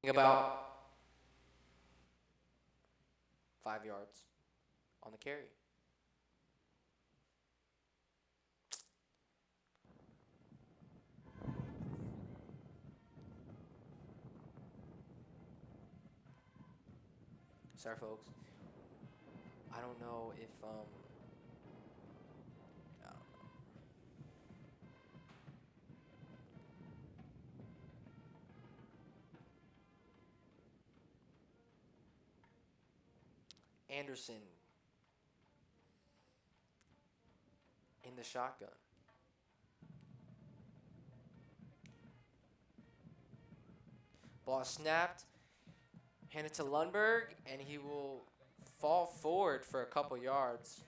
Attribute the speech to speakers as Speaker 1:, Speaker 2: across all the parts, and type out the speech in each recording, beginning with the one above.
Speaker 1: about 5 yards on the carry. Sorry, folks. I don't know if I don't know. Anderson in the shotgun. Ball snapped, handed to Lundberg, and he will fall forward for a couple yards.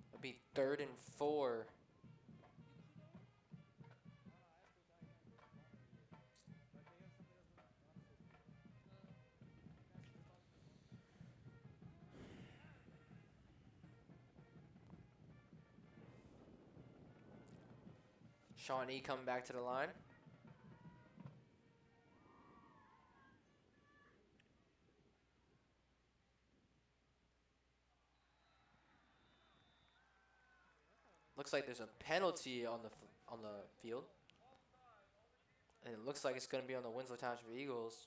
Speaker 1: It'll be 3rd and 4. Shawnee coming back to the line. Looks like there's a penalty on the field, and it looks like it's going to be on the Winslow Township Eagles.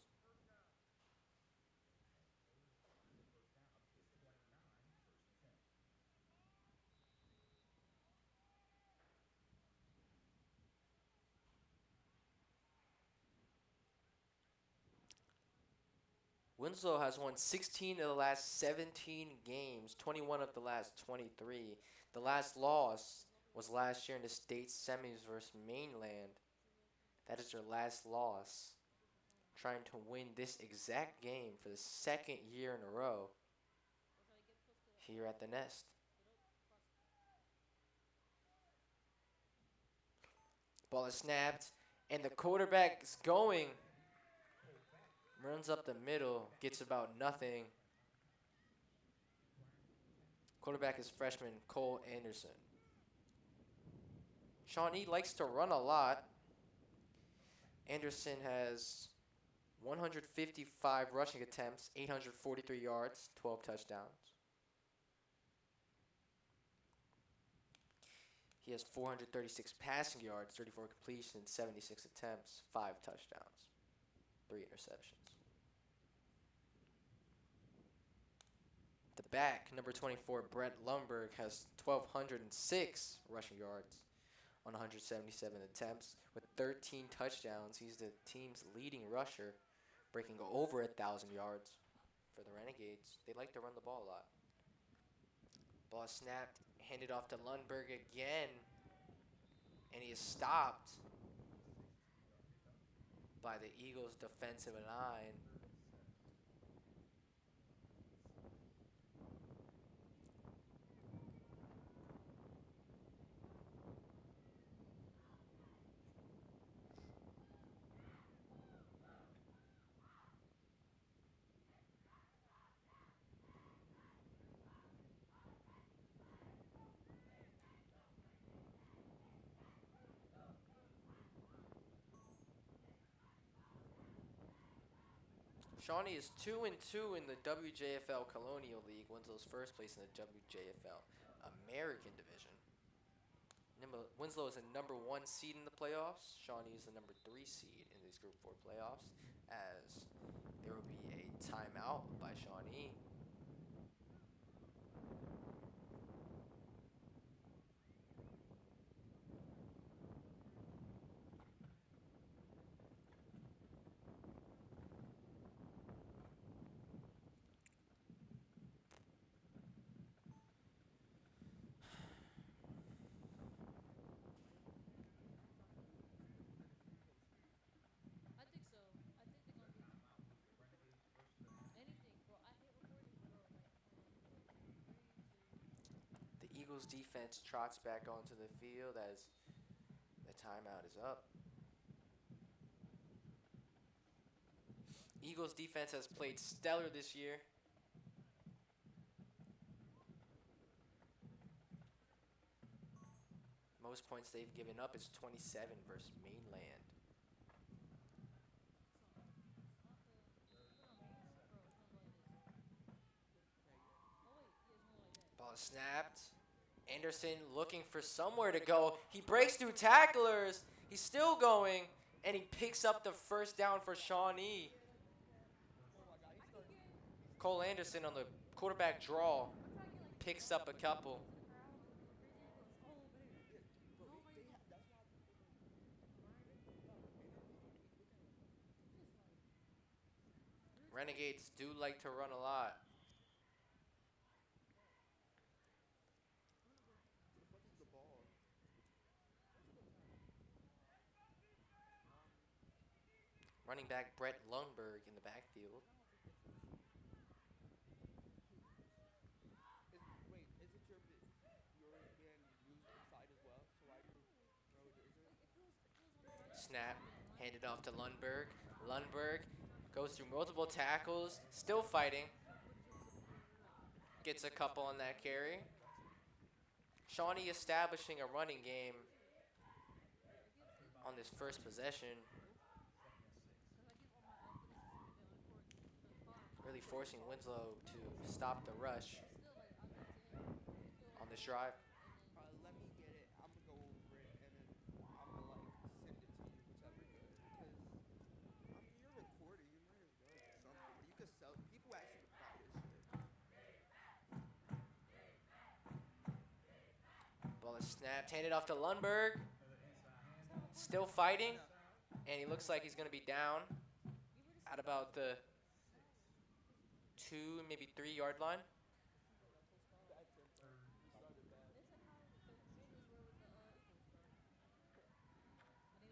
Speaker 1: Winslow has won 16 of the last 17 games, 21 of the last 23. The last loss was last year in the state semis versus Mainland. That is their last loss. Trying to win this exact game for the 2nd year in a row here at the Nest. Ball is snapped, and the quarterback is going. Runs up the middle, gets about nothing. Quarterback is freshman Cole Anderson. Shawnee likes to run a lot. Anderson has 155 rushing attempts, 843 yards, 12 touchdowns. He has 436 passing yards, 34 completions, 76 attempts, 5 touchdowns, 3 interceptions. The back, number 24, Brett Lundberg, has 1,206 rushing yards on 177 attempts with 13 touchdowns. He's the team's leading rusher, breaking over 1,000 yards for the Renegades. They like to run the ball a lot. Ball snapped, handed off to Lundberg again, and he is stopped by the Eagles' defensive line. Shawnee is 2-2 in the WJFL Colonial League. Winslow's first place in the WJFL American Division. Winslow is the number 1 seed in the playoffs. Shawnee is the number 3 seed in these Group 4 playoffs, as there will be a timeout by Shawnee. The Eagles defense trots back onto the field as the timeout is up. Eagles defense has played stellar this year. most points they've given up is 27 versus Mainland. Ball is snapped. Anderson looking for somewhere to go. He breaks through tacklers. He's still going, and he picks up the first down for Shawnee. Cole Anderson on the quarterback draw picks up a couple. Renegades do like to run a lot. Running back Brett Lundberg in the backfield. Snap, handed off to Lundberg. Lundberg goes through multiple tackles, still fighting. Gets a couple on that carry. Shawnee establishing a running game on this first possession. Really forcing Winslow to stop the rush on this drive. Ball is snapped, handed off to Lundberg. Still fighting, and he looks like he's going to be down at about the 2, maybe 3-yard line.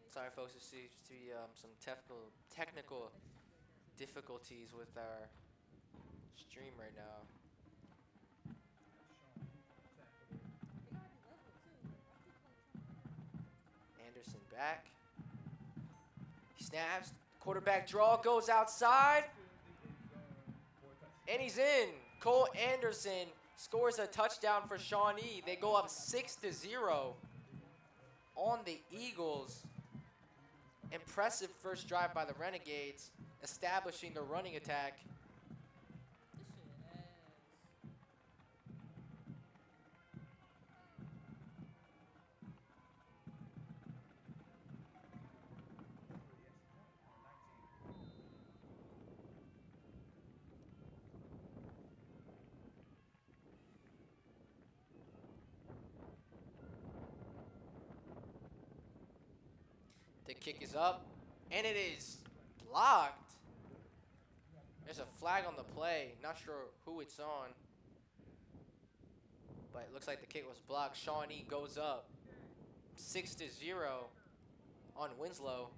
Speaker 1: Sorry, folks, there seems to be some technical difficulties with our stream right now. Anderson back. He snaps. Quarterback draw goes outside. And he's in. Cole Anderson scores a touchdown for Shawnee. They go up 6-0 on the Eagles. Impressive first drive by the Renegades, establishing the running attack. The kick is up, and it is blocked. There's a flag on the play. Not sure who it's on, but it looks like the kick was blocked. Shawnee goes up 6-0 on Winslow.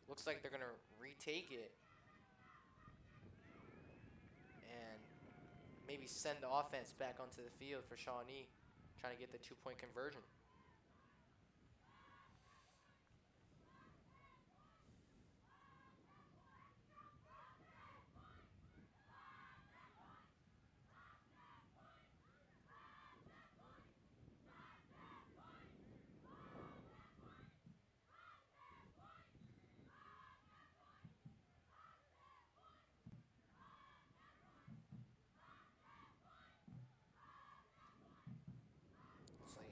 Speaker 1: Looks like they're going to retake it and maybe send the offense back onto the field for Shawnee, trying to get the 2-point conversion.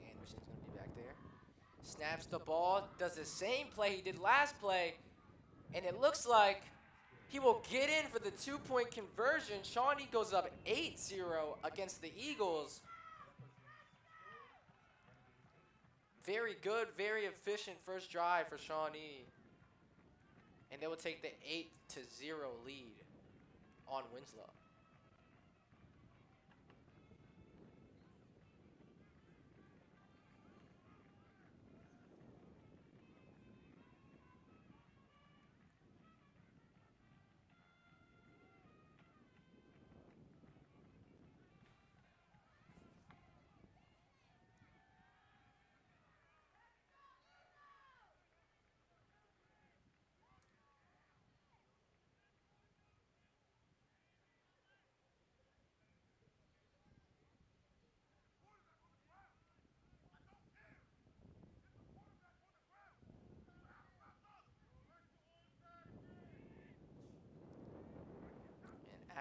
Speaker 1: Anderson's going to be back there. Snaps the ball, does the same play he did last play, and it looks like he will get in for the 2-point conversion. Shawnee goes up 8-0 against the Eagles. Very good, very efficient first drive for Shawnee. And they will take the 8-0 lead on Winslow.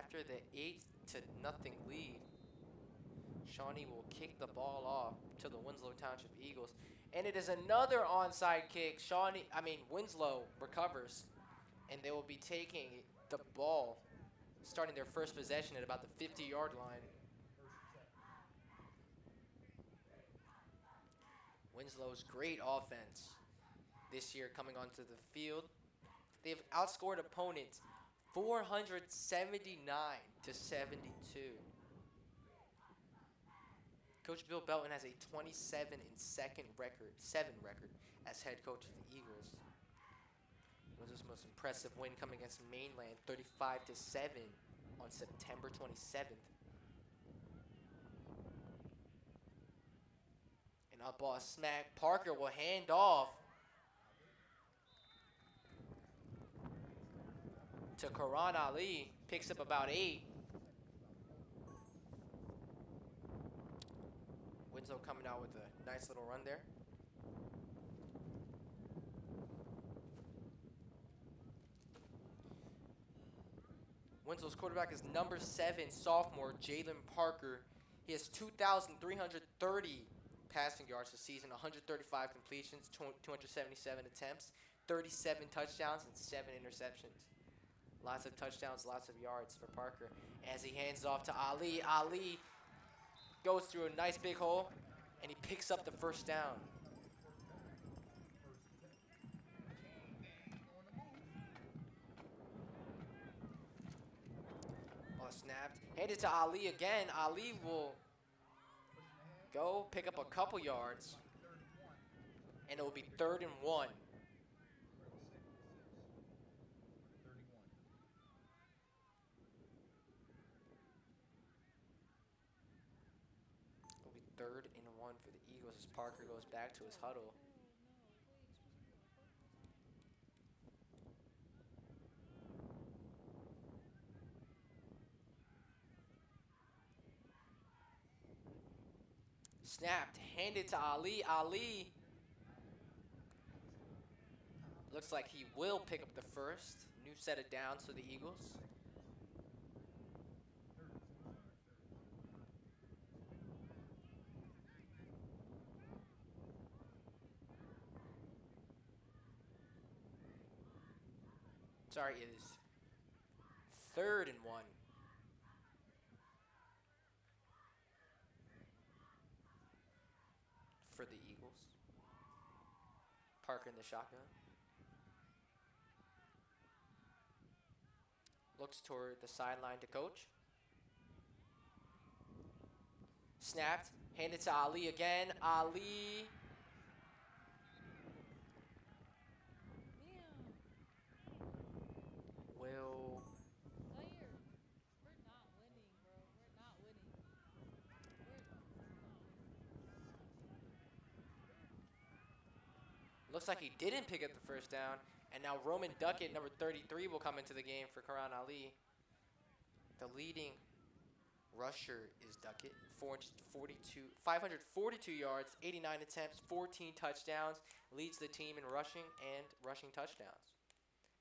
Speaker 1: After the 8-0 lead, Shawnee will kick the ball off to the Winslow Township Eagles. And it is another onside kick. Winslow recovers. And they will be taking the ball, starting their first possession at about the 50-yard line. Winslow's great offense this year coming onto the field. They've outscored opponents 479 to 72. Coach Bill Belton has a 27-7 record as head coach of the Eagles. It was his most impressive win coming against Mainland, 35-7 on September 27th. And up ball smack. Parker will hand off to Karan Ali. Picks up about 8. Winslow coming out with a nice little run there. Winslow's quarterback is number 7, sophomore Jalen Parker. He has 2,330 passing yards this season, 135 completions, 277 attempts, 37 touchdowns, and 7 interceptions. Lots of touchdowns, lots of yards for Parker. As he hands off to Ali, Ali goes through a nice big hole, and he picks up the first down. Ball snapped. Handed to Ali again. Ali will go pick up a couple yards, and it will be 3rd and 1. It will be 3rd and 1 for the Eagles as Parker goes back to his huddle. Snapped, handed to Ali. Ali looks like he will pick up the first. New set of downs for the Eagles. Sorry, it is 3rd and 1. For the Eagles. Parker in the shotgun. Looks toward the sideline to coach. Snapped. Handed to Ali again. Ali. Will. Looks like he didn't pick up the first down. And now Roman Duckett, number 33, will come into the game for Karan Ali. The leading rusher is Duckett. 542 yards, 89 attempts, 14 touchdowns. Leads the team in rushing and rushing touchdowns.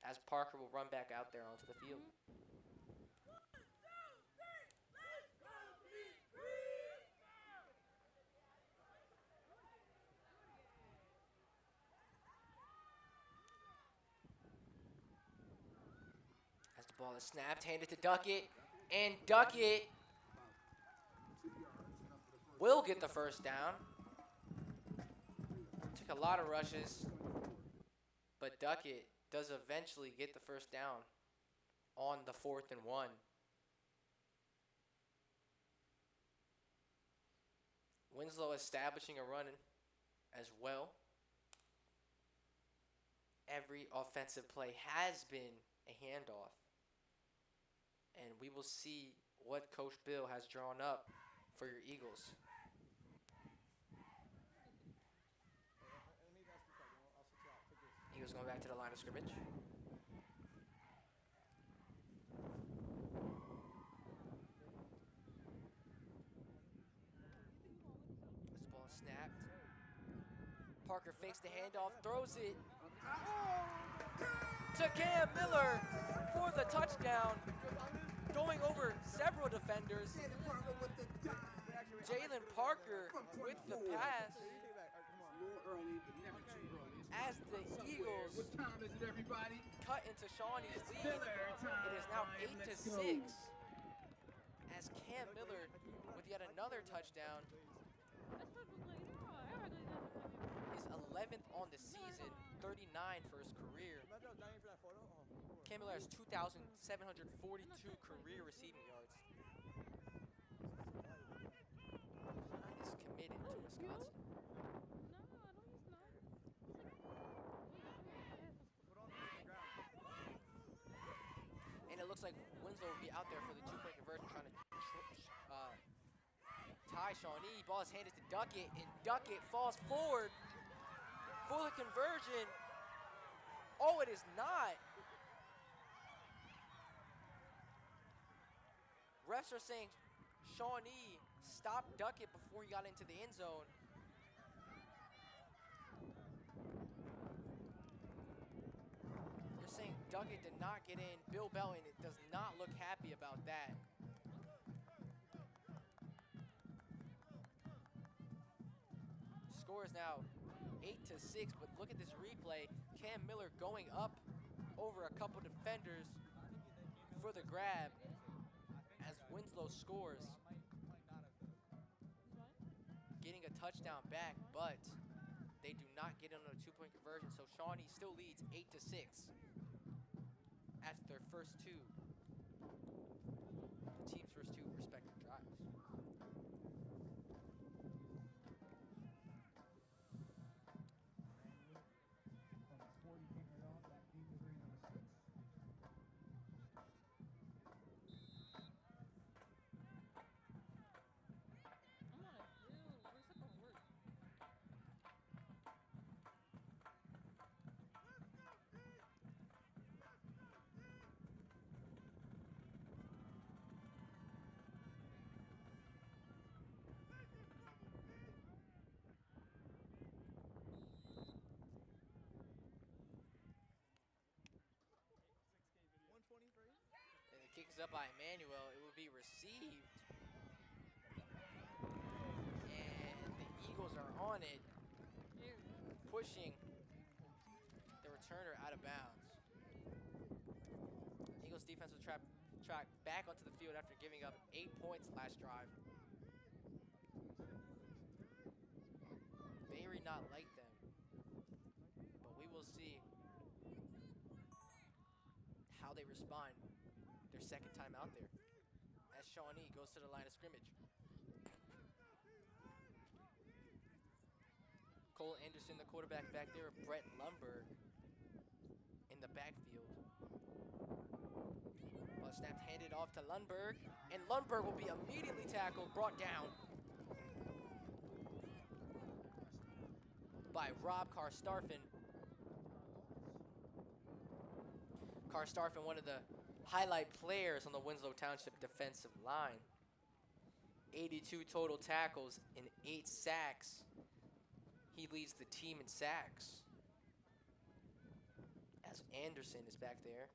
Speaker 1: As Parker will run back out there onto the field. Ball is snapped, handed to Duckett, and Duckett will get the first down. Took a lot of rushes, but Duckett does eventually get the first down on the 4th and 1. Winslow establishing a run as well. Every offensive play has been a handoff. And we will see what Coach Bill has drawn up for your Eagles. Eagles going back to the line of scrimmage. This ball is snapped. Parker fakes the handoff, throws it to Cam Miller for the touchdown. going over several defenders. Jalen Parker with the pass. As the Eagles cut into Shawnee's lead, it is now 8-6. As Cam Miller with yet another touchdown is 11th on the season, 39 for his career. Cam Miller has 2,742 career receiving yards. And is committed to Wisconsin. And it looks like Winslow will be out there for the two-point conversion, trying to tie Shawnee. Ball is handed to Duckett, and Duckett falls forward for the conversion. Oh, it is not. Refs are saying Shawnee stopped Duckett before he got into the end zone. They're saying Duckett did not get in. Bill Belton does not look happy about that. Score is now 8-6, but look at this replay. Cam Miller going up over a couple defenders for the grab as Winslow scores. Getting a touchdown back, but they do not get on a two-point conversion, so Shawnee still leads 8-6 after their first two, the team's first two respective drives. And the kick is up by Emmanuel. It will be received. And the Eagles are on it, pushing the returner out of bounds. Eagles defense will track back onto the field after giving up 8 points last drive. Very not like them, but we will see how they respond their second time out there as Shawnee goes to the line of scrimmage. Cole Anderson, the quarterback back there, Brett Lundberg in the backfield. Ball snapped, handed off to Lundberg, and Lundberg will be immediately tackled, brought down by Rob Karstarfin. Karstarfin, one of the highlight players on the Winslow Township defensive line. 82 total tackles and 8 sacks. He leads the team in sacks. As Anderson is back there.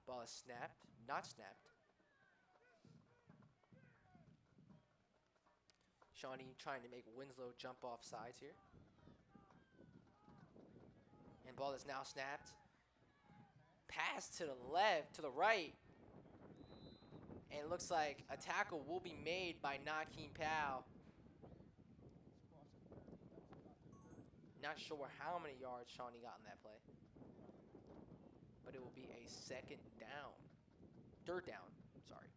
Speaker 1: Ball is snapped, not snapped. Shawnee trying to make Winslow jump off sides here. And ball is now snapped. Pass to the left, to the right. And it looks like a tackle will be made by Nakeem Powell. Not sure how many yards Shawnee got in that play. But it will be a third down, sorry.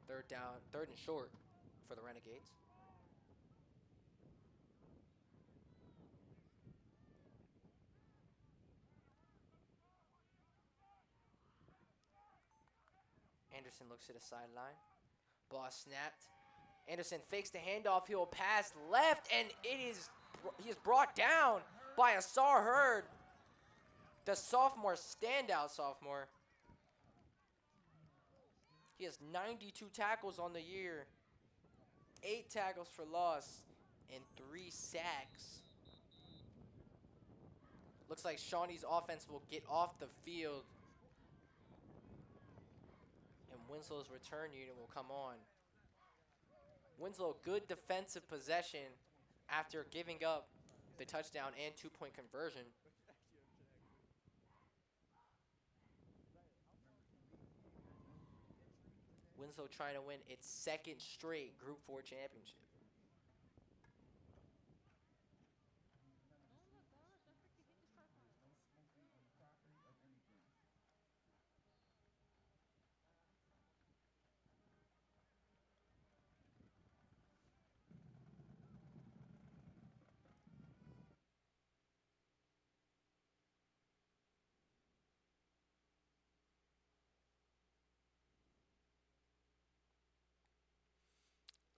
Speaker 1: Third down, third and short for the Renegades. Anderson looks to the sideline. Ball snapped. Anderson fakes the handoff. He'll pass left, and he is brought down by Asar Hurd, the sophomore, standout sophomore. He has 92 tackles on the year, 8 tackles for loss, and 3 sacks. Looks like Shawnee's offense will get off the field, and Winslow's return unit will come on. Winslow, good defensive possession after giving up the touchdown and 2-point conversion. Winslow trying to win its 2nd straight Group 4 championship.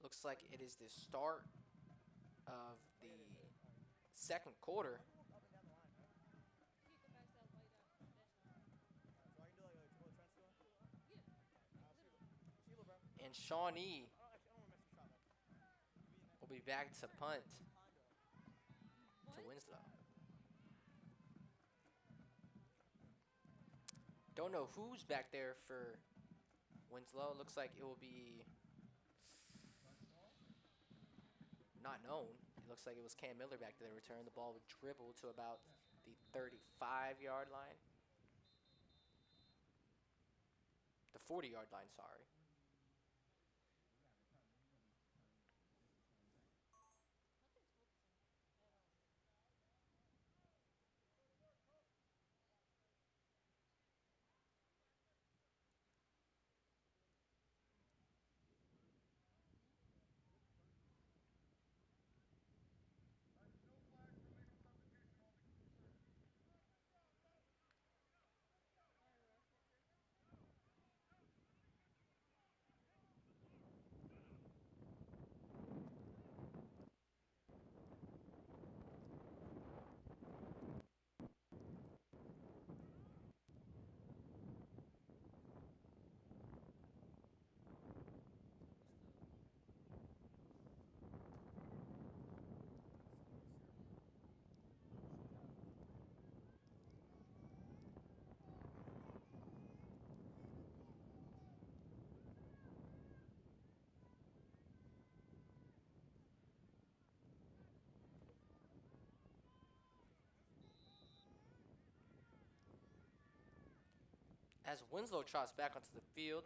Speaker 1: Looks like it is the start of the 2nd quarter. And Shawnee will be back to punt to Winslow. Don't know who's back there for Winslow. Looks like it will be not known. It looks like it was Cam Miller back there to return. The ball would dribble to about the 35-yard line. The 40-yard line, sorry. As Winslow trots back onto the field,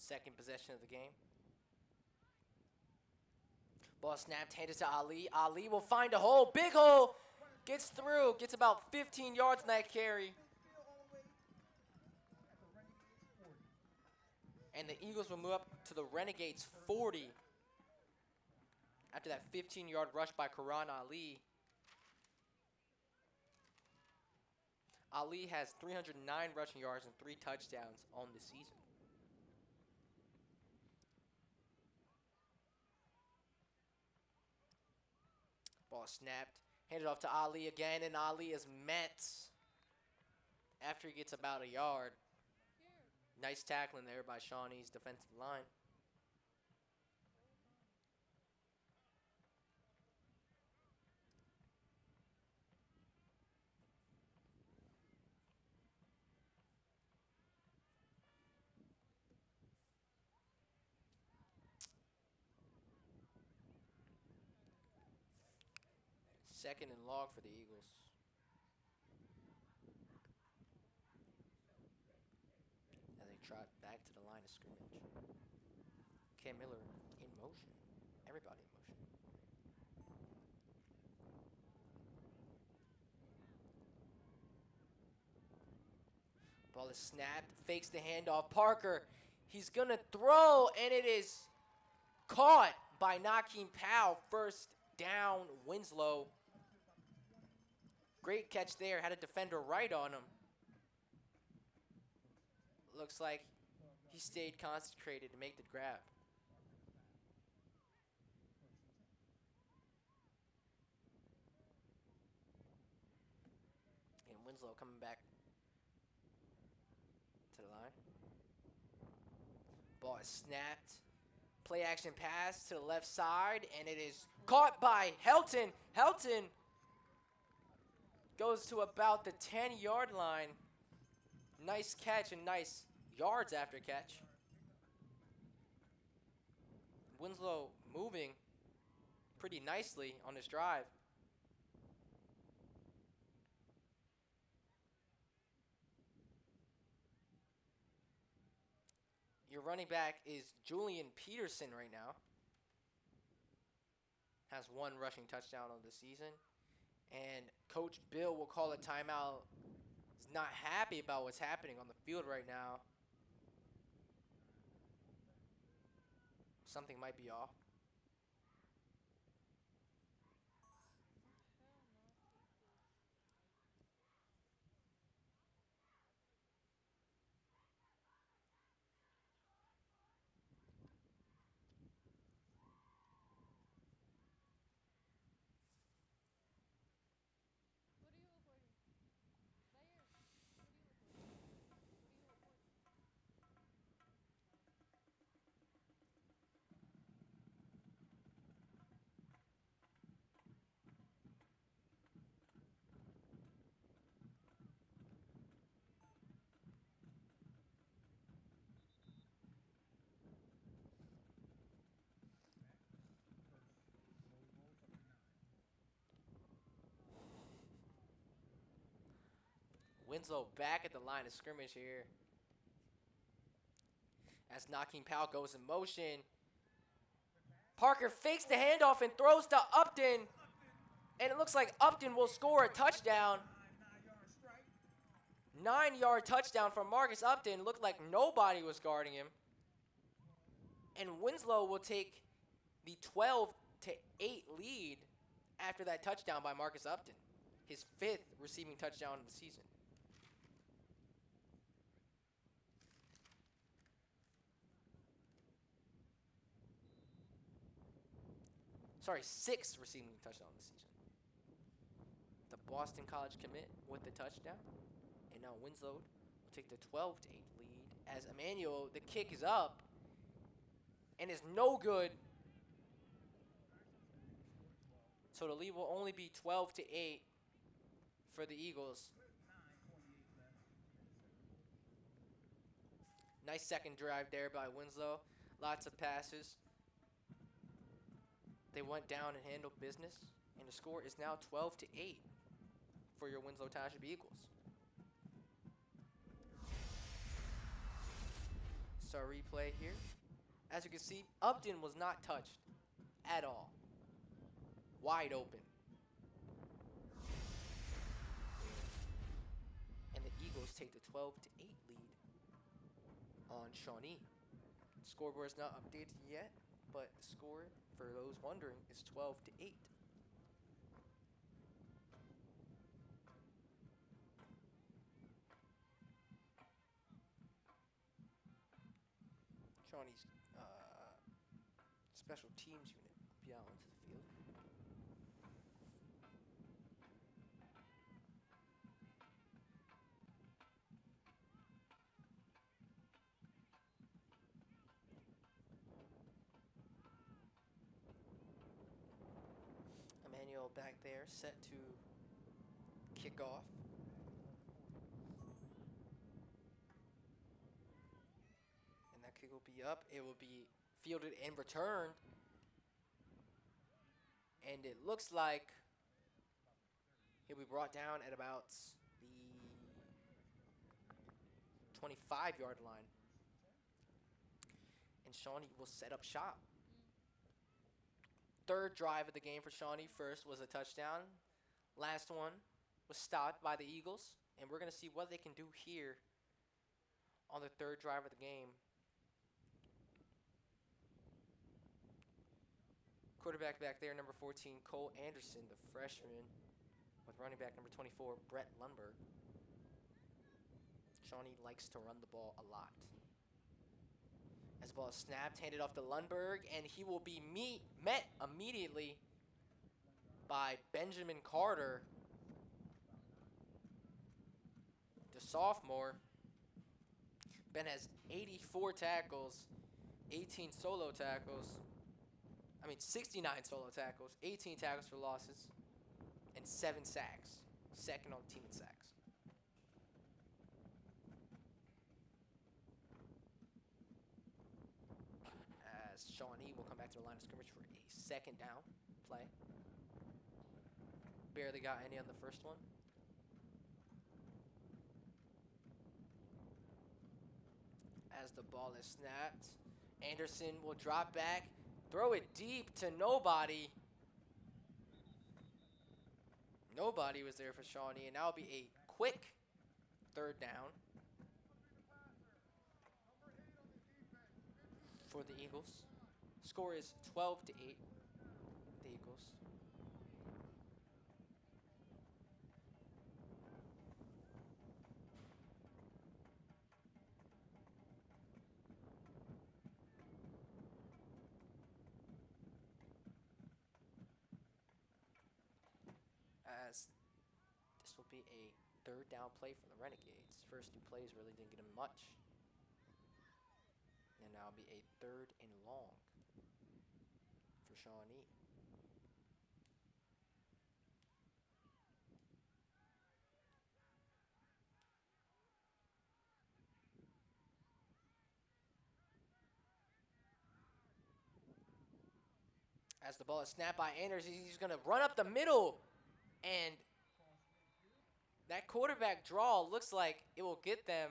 Speaker 1: 2nd possession of the game. Ball snapped, handed to Ali. Ali will find a hole, big hole, gets through, gets about 15 yards in that carry. And the Eagles will move up to the Renegades 40 after that 15-yard rush by Karan Ali. Ali has 309 rushing yards and 3 touchdowns on the season. Ball snapped, handed off to Ali again, and Ali is met after he gets about a yard. Nice tackling there by Shawnee's defensive line. Second and long for the Eagles. As they trot back to the line of scrimmage. Cam Miller in motion. Everybody in motion. Ball is snapped, fakes the handoff. Parker, he's going to throw, and it is caught by Nakeem Powell. First down, Winslow. Great catch there. Had a defender right on him. Looks like he stayed concentrated to make the grab. And Winslow coming back to the line. Ball is snapped. Play action pass to the left side, and it is caught by Helton. Helton goes to about the 10-yard line. Nice catch and nice yards after catch. Winslow moving pretty nicely on this drive. Your running back is Julian Peterson right now. Has 1 rushing touchdown on the season. And Coach Bill will call a timeout. He's not happy about what's happening on the field right now. Something might be off. Winslow back at the line of scrimmage here. As Nakeem Powell goes in motion. Parker fakes the handoff and throws to Upton. And it looks like Upton will score a touchdown. 9-yard touchdown from Marcus Upton. Looked like nobody was guarding him. And Winslow will take the 12-8 lead after that touchdown by Marcus Upton. His 5th receiving touchdown of the season. Sorry, 6 receiving touchdown of the season. The Boston College commit with the touchdown. And now Winslow will take the 12-8 lead as Emmanuel, the kick is up and is no good. So the lead will only be 12-8 for the Eagles. Nice second drive there by Winslow. Lots of passes. They went down and handled business. And the score is now 12-8 for your Winslow Township Eagles. So replay here. As you can see, Upton was not touched at all. Wide open. And the Eagles take the 12-8 lead on Shawnee. Scoreboard is not updated yet, but the score, for those wondering, is 12-8. Shawnee's special teams unit will be out onto the field. Emmanuel back there, set to kick off. And that kick will be up. It will be fielded and returned. And it looks like he'll be brought down at about the 25-yard line. And Shawnee will set up shop. Third drive of the game for Shawnee. First was a touchdown. Last one was stopped by the Eagles. And we're going to see what they can do here on the third drive of the game. Quarterback back there, number 14, Cole Anderson, the freshman, with running back number 24, Brett Lundberg. Shawnee likes to run the ball a lot. As the ball is snapped, handed off to Lundberg, and he will be met immediately by Benjamin Carter, the sophomore. Ben has 84 tackles 18 solo tackles. 69 solo tackles, 18 tackles for losses, and 7 sacks. Second on the team in sacks. As Shawnee will come back to the line of scrimmage for a second down play. Barely got any on the first one. As the ball is snapped, Anderson will drop back, throw it deep to nobody. Nobody was there for Shawnee, and that'll be a quick third down for the Eagles. Score is 12-8. The Eagles. As this will be a third down play for the Renegades. First 2 plays really didn't get them much. And now it'll be a third and long for Shawnee. As the ball is snapped by Anderson, he's going to run up the middle. And that quarterback draw looks like it will get them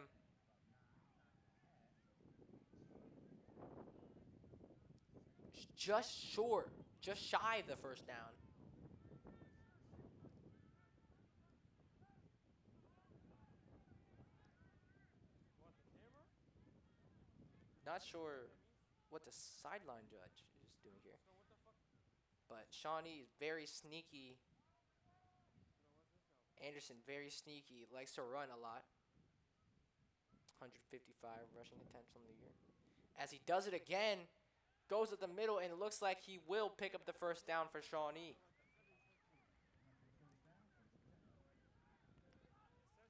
Speaker 1: just short, just shy of the first down. Not sure what the sideline judge is doing here. But Shawnee is very sneaky. Anderson, very sneaky, likes to run a lot. 155 rushing attempts on the year. As he does it again, goes at the middle, and it looks like he will pick up the first down for Shawnee.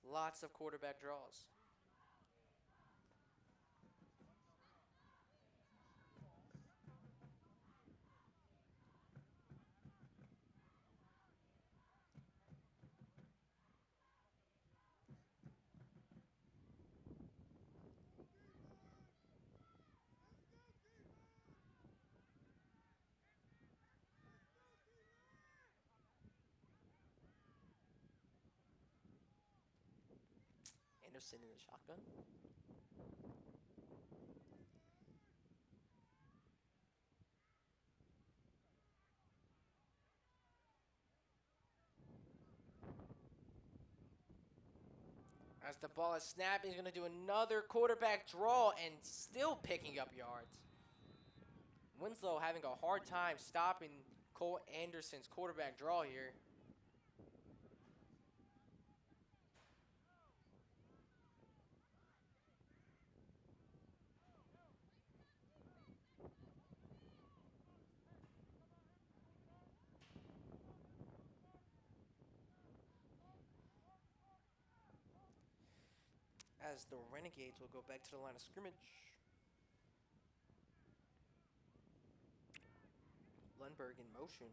Speaker 1: Lots of quarterback draws. Anderson in the shotgun. As the ball is snapped, he's going to do another quarterback draw and still picking up yards. Winslow having a hard time stopping Cole Anderson's quarterback draw here. As the Renegades will go back to the line of scrimmage. Lundberg in motion.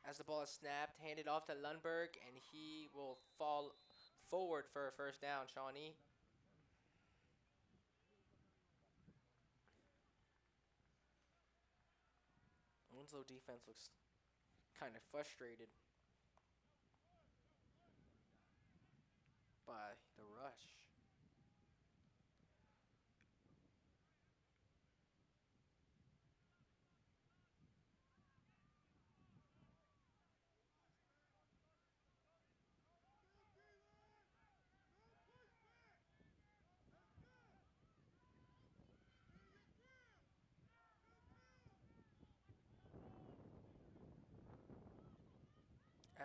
Speaker 1: As the ball is snapped, handed off to Lundberg, and he will fall forward for a first down, Shawnee. Winslow defense looks kind of frustrated by the rush.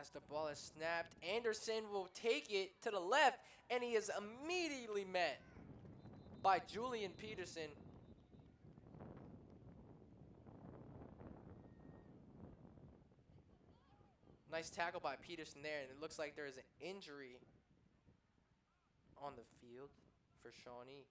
Speaker 1: As the ball is snapped, Anderson will take it to the left, and he is immediately met by Julian Peterson. Nice tackle by Peterson there, and it looks like there is an injury on the field for Shawnee.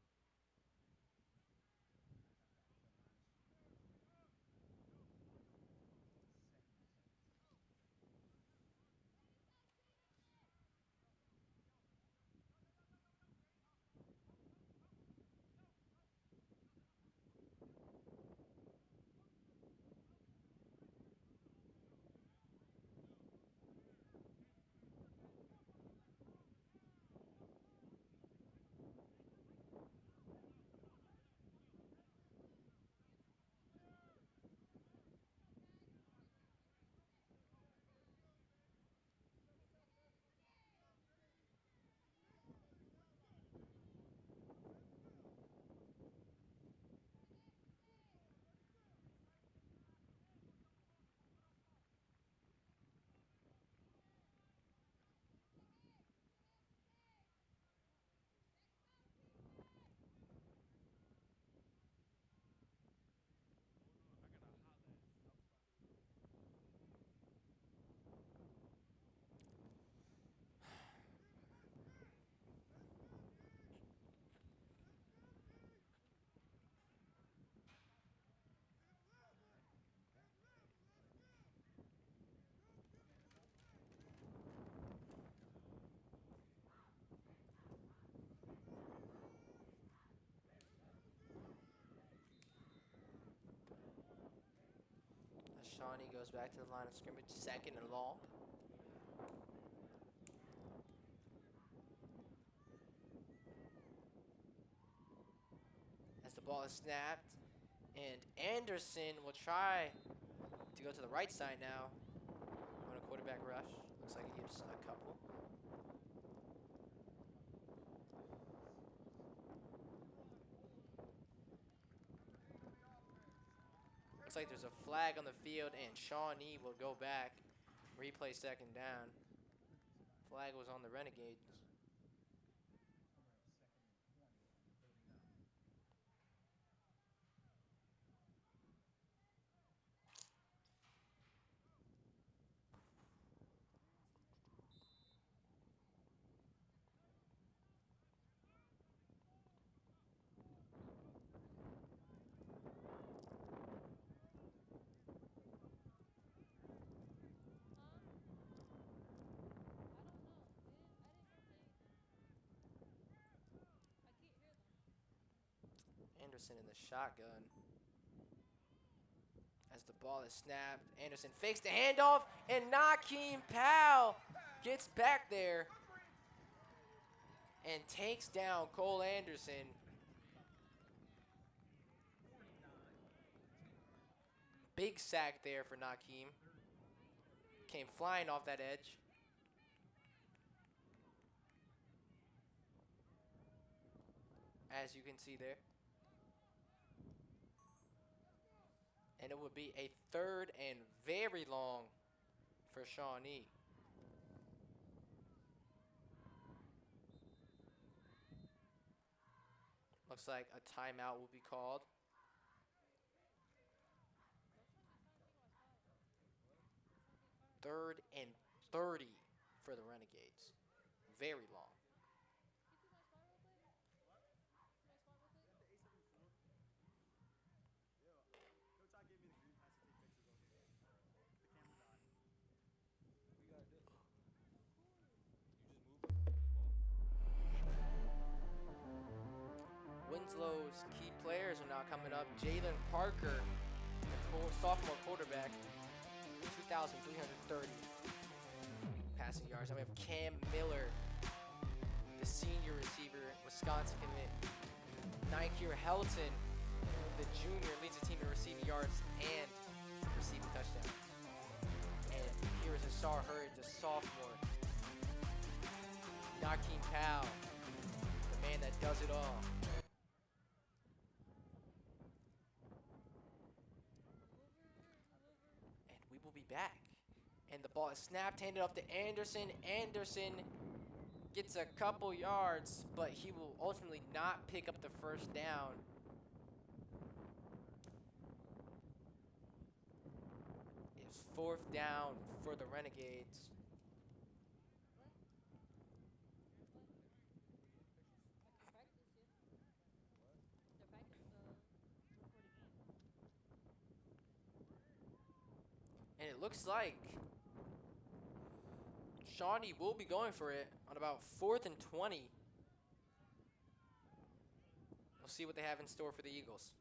Speaker 1: As Shawnee goes back to the line of scrimmage, 2nd and long. As the ball is snapped, and Anderson will try to go to the right side now on a quarterback rush. Looks like he gives a couple. Looks like there's a flag on the field, and Shawnee will go back, replay 2nd down. Flag was on the Renegades. Anderson in the shotgun. As the ball is snapped, Anderson fakes the handoff, and Nakeem Powell gets back there and takes down Cole Anderson. Big sack there for Nakeem. Came flying off that edge. As you can see there. And it would be a 3rd and very long for Shawnee. Looks like a timeout will be called. Third and 30 for the Renegades. Very long. Winslow's key players are now coming up. Jalen Parker, the sophomore quarterback, 2,330 passing yards. And we have Cam Miller, the senior receiver, Wisconsin commit. Nikier Helton, the junior, leads the team in receiving yards and receiving touchdowns. And here is Asar Hurd, the sophomore. Nakeem Powell, the man that does it all. And we will be back. And the ball is snapped, handed off to Anderson. Anderson gets a couple yards, but he will ultimately not pick up the 1st down. It's 4th down for the Renegades. And it looks like Shawnee will be going for it on about 4th and 20. We'll see what they have in store for the Eagles.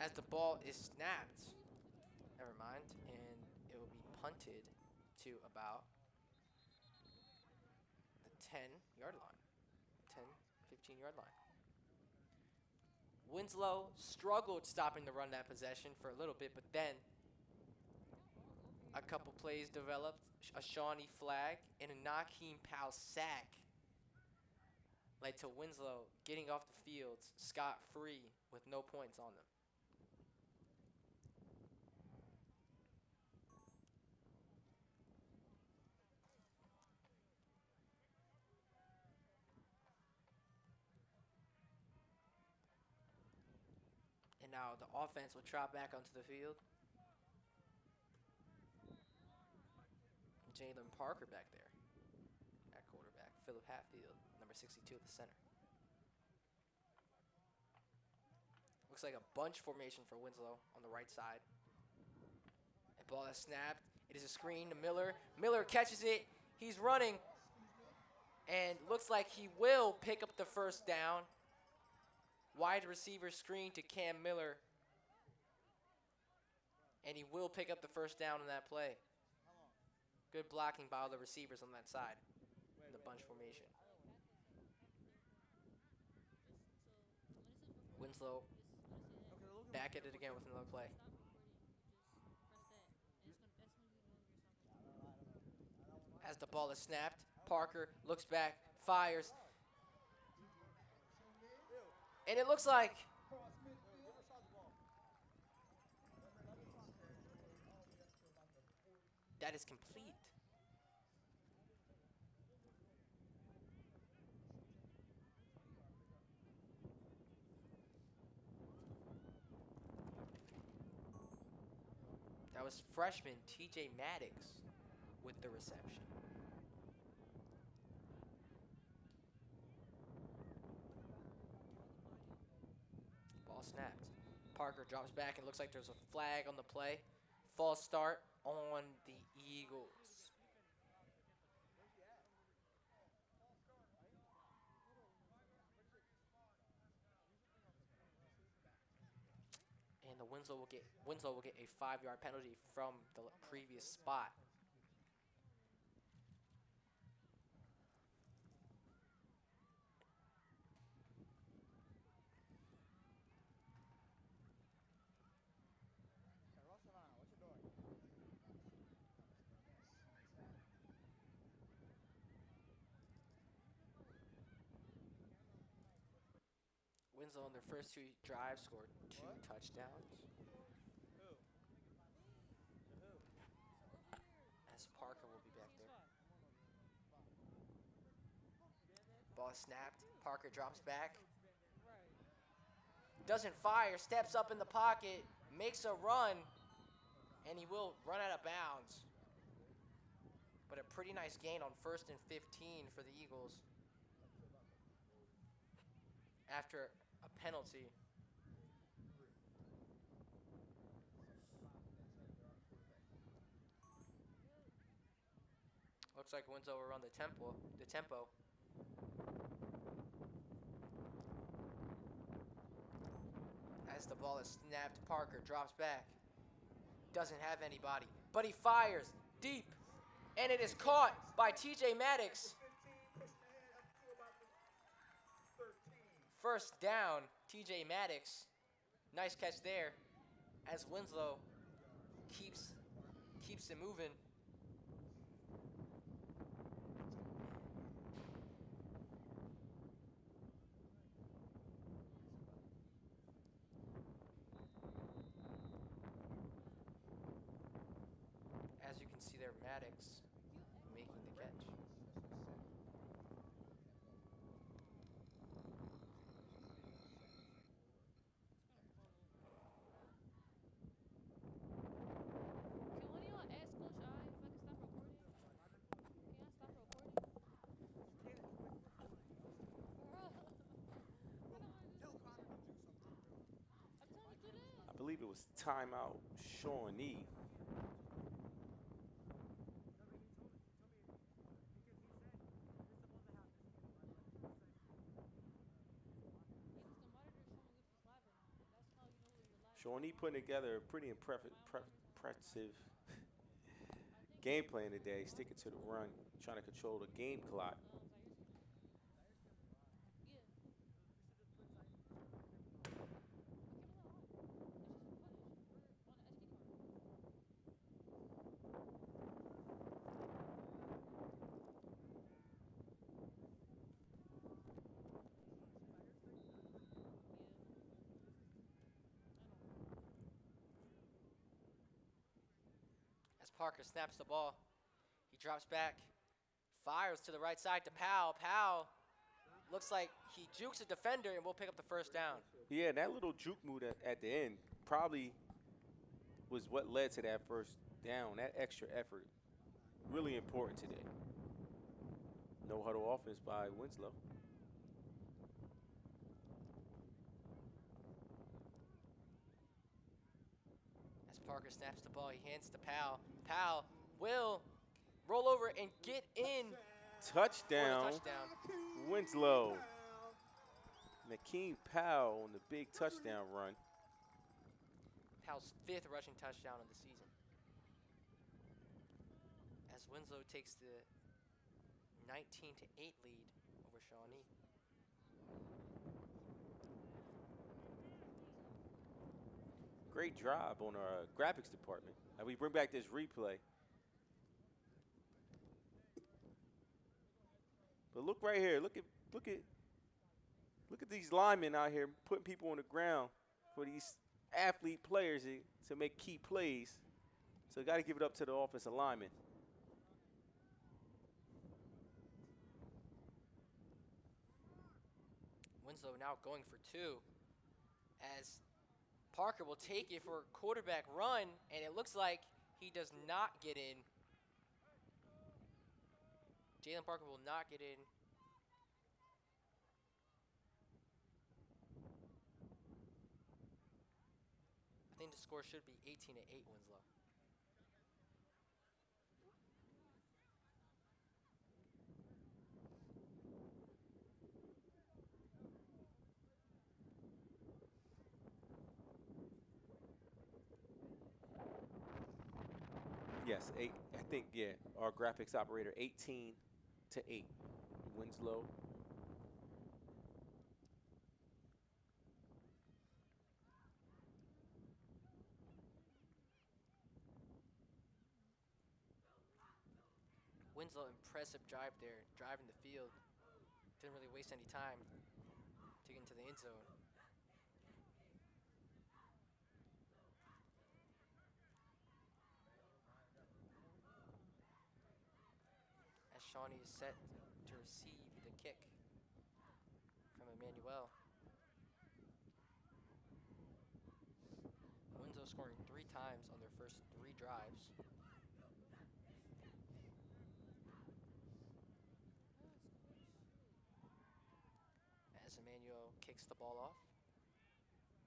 Speaker 1: As the ball is snapped, never mind, and it will be punted to about the 10-yard line, 10, 15-yard line. Winslow struggled stopping the run that possession for a little bit, but then a couple plays developed, a Shawnee flag, and a Nakeem Powell sack led to Winslow getting off the field scot-free with no points on them. And now the offense will trot back onto the field. Jalen Parker back there at quarterback. Philip Hatfield, number 62 at the center. Looks like a bunch formation for Winslow on the right side. The ball is snapped. It is a screen to Miller. Miller catches it. He's running. And looks like he will pick up the first down. Wide receiver screen to Cam Miller. And he will pick up the first down on that play. Good blocking by all the receivers on that side in the bunch formation. Winslow back at it again with another play. As the ball is snapped, Parker looks back, fires. And it looks like that is complete. That was freshman TJ Maddox with the reception. Ball snapped. Parker drops back and looks like there's a flag on the play. False start on the Eagles. And the Winslow will get a 5-yard penalty from the previous spot. Winslow on their first 2 drives scored 2 touchdowns. As Parker will be back there. Ball is snapped. Parker drops back. Doesn't fire, steps up in the pocket, makes a run, and he will run out of bounds. But a pretty nice gain on 1st and 15 for the Eagles after a penalty. Looks like Winslow will run the tempo. As the ball is snapped, Parker drops back. Doesn't have anybody, but he fires deep, and it is caught by TJ Maddox. First down, TJ Maddox. Nice catch there as Winslow keeps it moving. As you can see there, Maddox making the catch.
Speaker 2: was timeout Shawnee. Shawnee putting together a pretty impressive game plan today, sticking to the run, trying to control the game clock.
Speaker 1: As Parker snaps the ball, he drops back, fires to the right side to Powell. Powell looks like he jukes a defender and will pick up the first down.
Speaker 2: Yeah, that little juke move at the end probably was what led to that first down. That extra effort, really important today. No huddle offense by Winslow.
Speaker 1: As Parker snaps the ball, he hands to Powell. Powell will roll over and get in
Speaker 2: Touchdown,
Speaker 1: for the touchdown.
Speaker 2: Winslow. Nakeem Powell on the big touchdown run.
Speaker 1: Powell's 5th rushing touchdown of the season. As Winslow takes the 19-8 lead over Shawnee.
Speaker 2: Great job on our graphics department. And we bring back this replay. But look right here. Look at these linemen out here putting people on the ground for these athlete players to make key plays. So got to give it up to the offensive linemen.
Speaker 1: Winslow now going for 2 as Parker will take it for a quarterback run, and it looks like he does not get in. Jalen Parker will not get in. I think the score should be 18-8 Winslow.
Speaker 2: Yes, I think, yeah, our graphics operator, 18-8. Winslow.
Speaker 1: Winslow, impressive drive there, driving the field. Didn't really waste any time to get into the end zone. As Shawnee is set to receive the kick from Emmanuel. Winslow scoring 3 times on their first 3 drives. As Emmanuel kicks the ball off.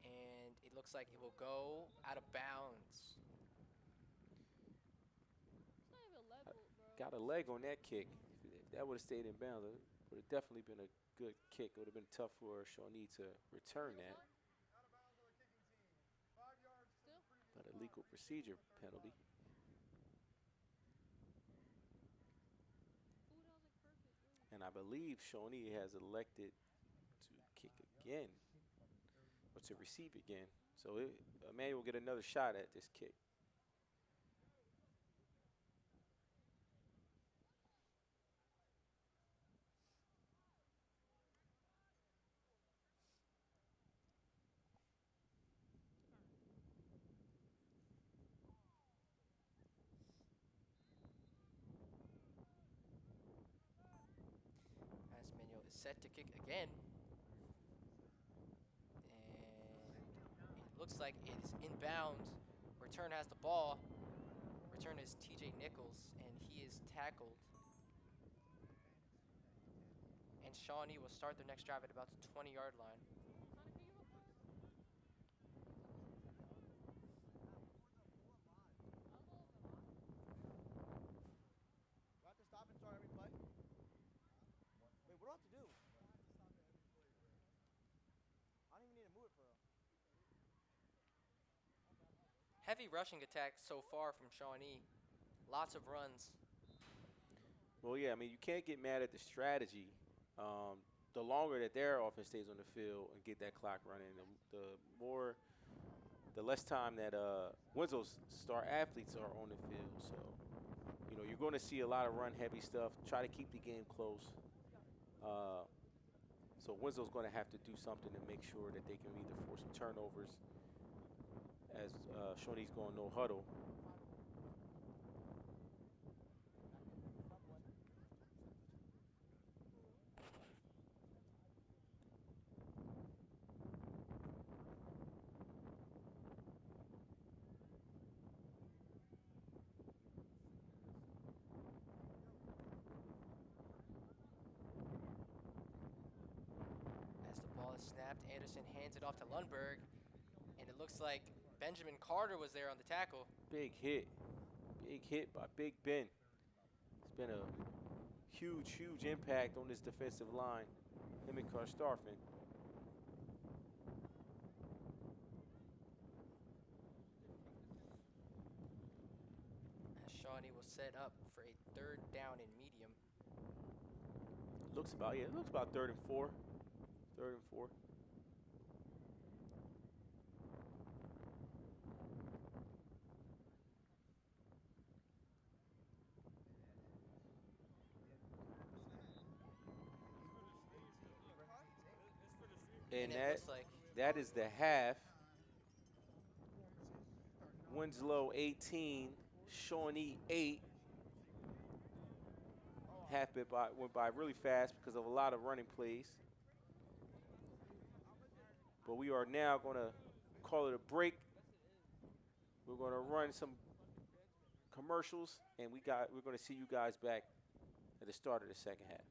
Speaker 1: And it looks like it will go out of bounds.
Speaker 2: Got a leg on that kick. If that would have stayed in bounds, it would have definitely been a good kick. It would have been tough for Shawnee to return that. But a legal procedure penalty. And I believe Shawnee has elected to kick again, or to receive again. So Emmanuel will get another shot at this kick.
Speaker 1: As Emmanuel is set to kick again. And it looks like it is inbounds. Return has the ball. Return is TJ Nichols, and he is tackled. And Shawnee will start their next drive at about the 20-yard line. Heavy rushing attack so far from Shawnee. Lots of runs.
Speaker 2: Well, yeah, I mean, you can't get mad at the strategy. Um, the longer that their offense stays on the field and get that clock running, the less time that Winslow's star athletes are on the field. So, you're going to see a lot of run-heavy stuff. Try to keep the game close. So Winslow's going to have to do something to make sure that they can either force some turnovers as Shawnee's going no huddle.
Speaker 1: As the ball is snapped, Anderson hands it off to Lundberg. And it looks like Benjamin Carter was there on the tackle.
Speaker 2: Big hit. Big hit by Big Ben. It's been a huge, huge impact on this defensive line. Him and Karstarfin.
Speaker 1: As Shawnee will set up for a 3rd down and medium.
Speaker 2: It looks about 3rd and 4. 3rd and 4. And
Speaker 1: it looks like
Speaker 2: that is the half. Winslow 18, Shawnee 8. Half bit went by really fast because of a lot of running plays. But we are now going to call it a break. We're going to run some commercials, and we're going to see you guys back at the start of the second half.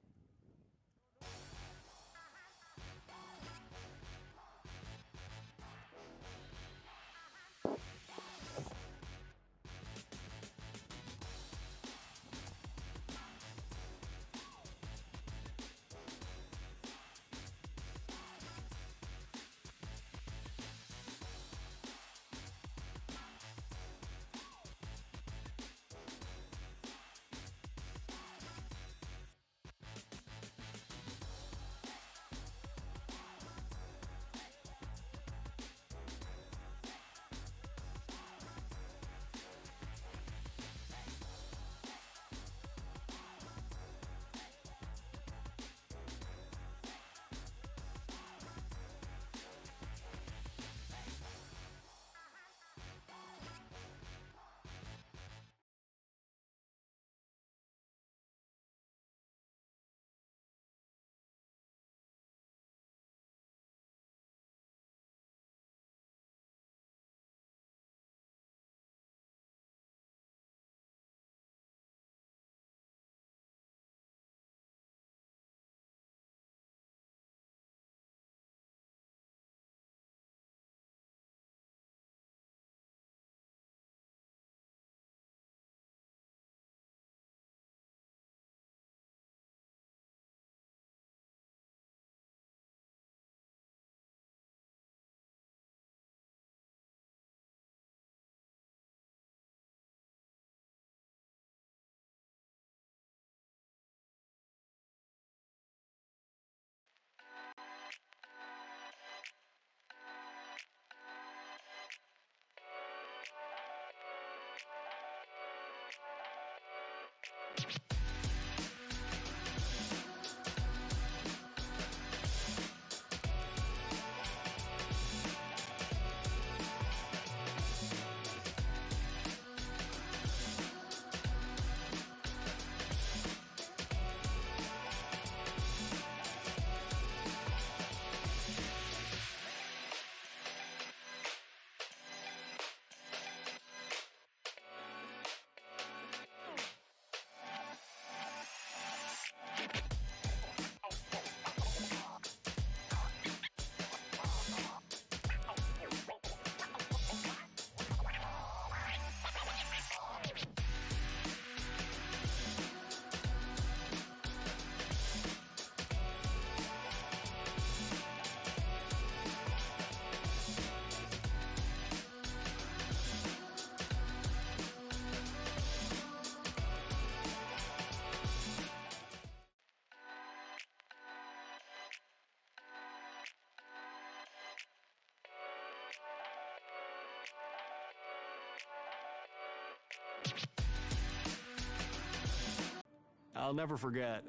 Speaker 3: I'll never forget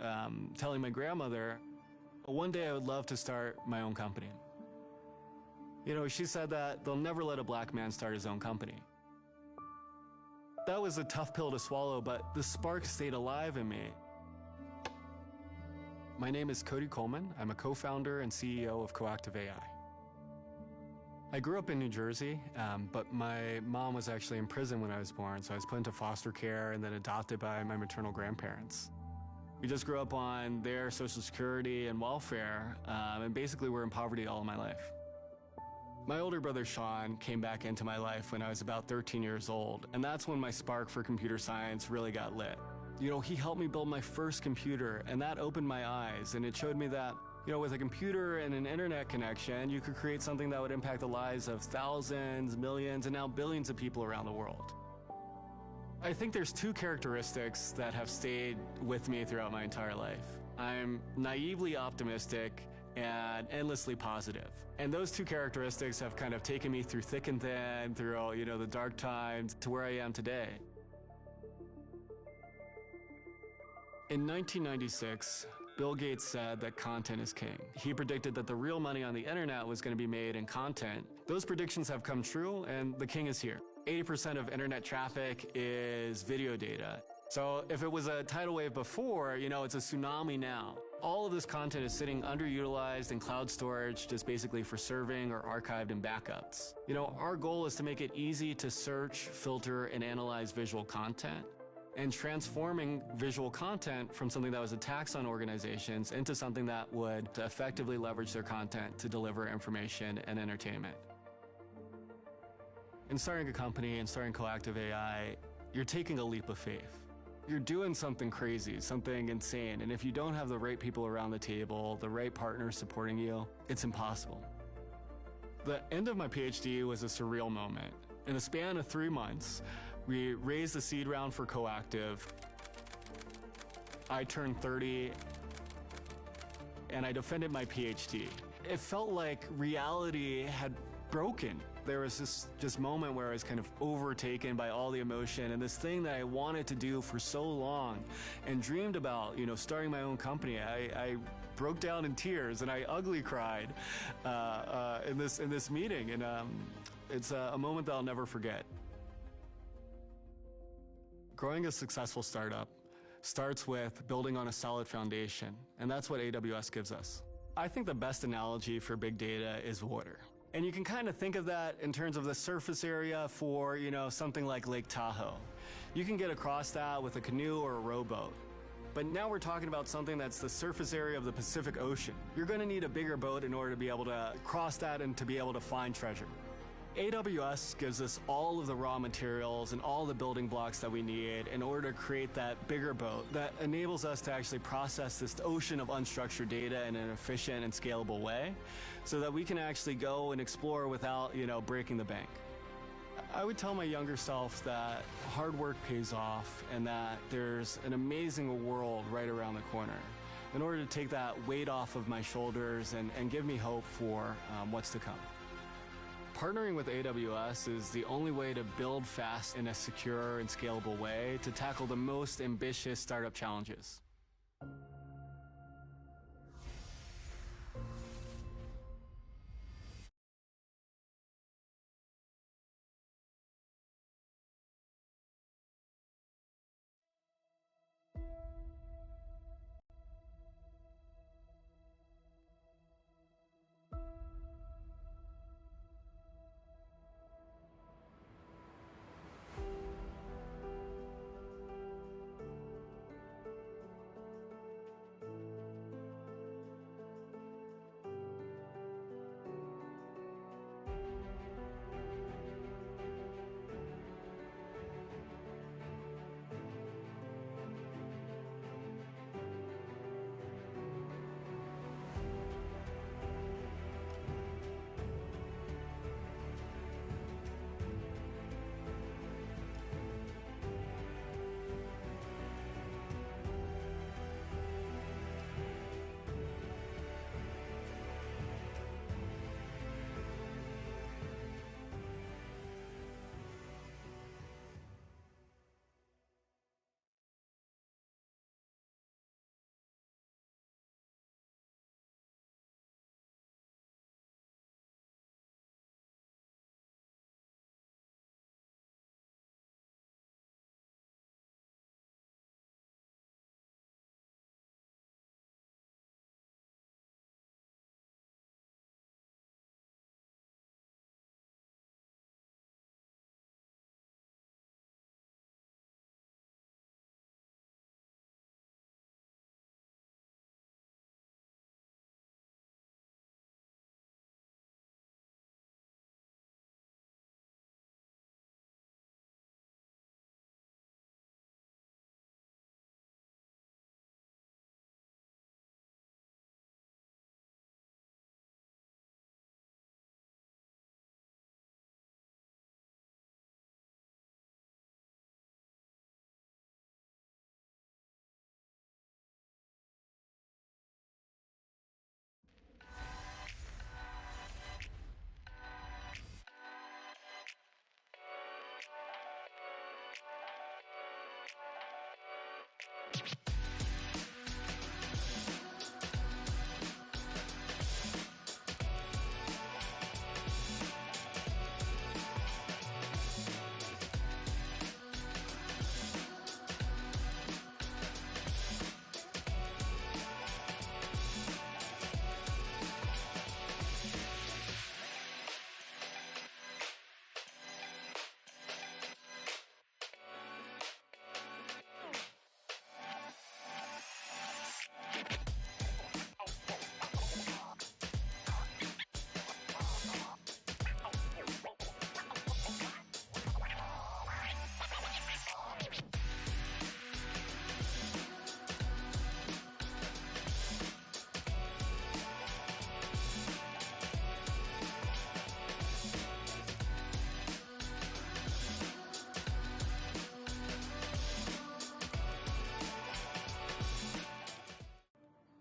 Speaker 3: telling my grandmother, one day I would love to start my own company. You know, she said that they'll never let a black man start his own company. That was a tough pill to swallow, but the spark stayed alive in me. My name is Cody Coleman. I'm a co-founder and CEO of Coactive AI. I grew up in New Jersey, but my mom was actually in prison when I was born, so I was put into foster care and then adopted by my maternal grandparents. We just grew up on their Social Security and welfare, and basically were in poverty all of my life. My older brother, Sean, came back into my life when I was about 13 years old, and that's when my spark for computer science really got lit. You know, he helped me build my first computer, and that opened my eyes, and it showed me that, you know, with a computer and an internet connection, you could create something that would impact the lives of thousands, millions, and now billions of people around the world. I think there's two characteristics that have stayed with me throughout my entire life. I'm naively optimistic and endlessly positive. And those two characteristics have kind of taken me through thick and thin, through, you know, the dark times to where I am today. In 1996, Bill Gates said that content is king. He predicted that the real money on the internet was going to be made in content. Those predictions have come true, and the king is here. 80% of internet traffic is video data. So if it was a tidal wave before, you know, it's a tsunami now. All of this content is sitting underutilized in cloud storage, just basically for serving or archived in backups. You know, our goal is to make it easy to search, filter, and analyze visual content, and transforming visual content from something that was a tax on organizations into something that would effectively leverage their content to deliver information and entertainment. In starting a company and starting Coactive AI, you're taking a leap of faith. You're doing something crazy, something insane, and if you don't have the right people around the table, the right partners supporting you, it's impossible. The end of my PhD was a surreal moment. In the span of 3 months, we raised the seed round for Coactive. I turned 30, and I defended my PhD. It felt like reality had broken. There was this moment where I was kind of overtaken by all the emotion and this thing that I wanted to do for so long and dreamed about, you know, starting my own company. I broke down in tears and I ugly cried in this meeting, and it's a moment that I'll never forget. Growing a successful startup starts with building on a solid foundation, and that's what AWS gives us. I think the best analogy for big data is water. And you can kind of think of that in terms of the surface area for, you know, something like Lake Tahoe. You can get across that with a canoe or a rowboat. But now we're talking about something that's the surface area of the Pacific Ocean. You're going to need a bigger boat in order to be able to cross that and to be able to find treasure. AWS gives us all of the raw materials and all the building blocks that we need in order to create that bigger boat that enables us to actually process this ocean of unstructured data in an efficient and scalable way so that we can actually go and explore without, you know, breaking the bank. I would tell my younger self that hard work pays off and that there's an amazing world right around the corner in order to take that weight off of my shoulders and give me hope for what's to come. Partnering with AWS is the only way to build fast in a secure and scalable way to tackle the most ambitious startup challenges.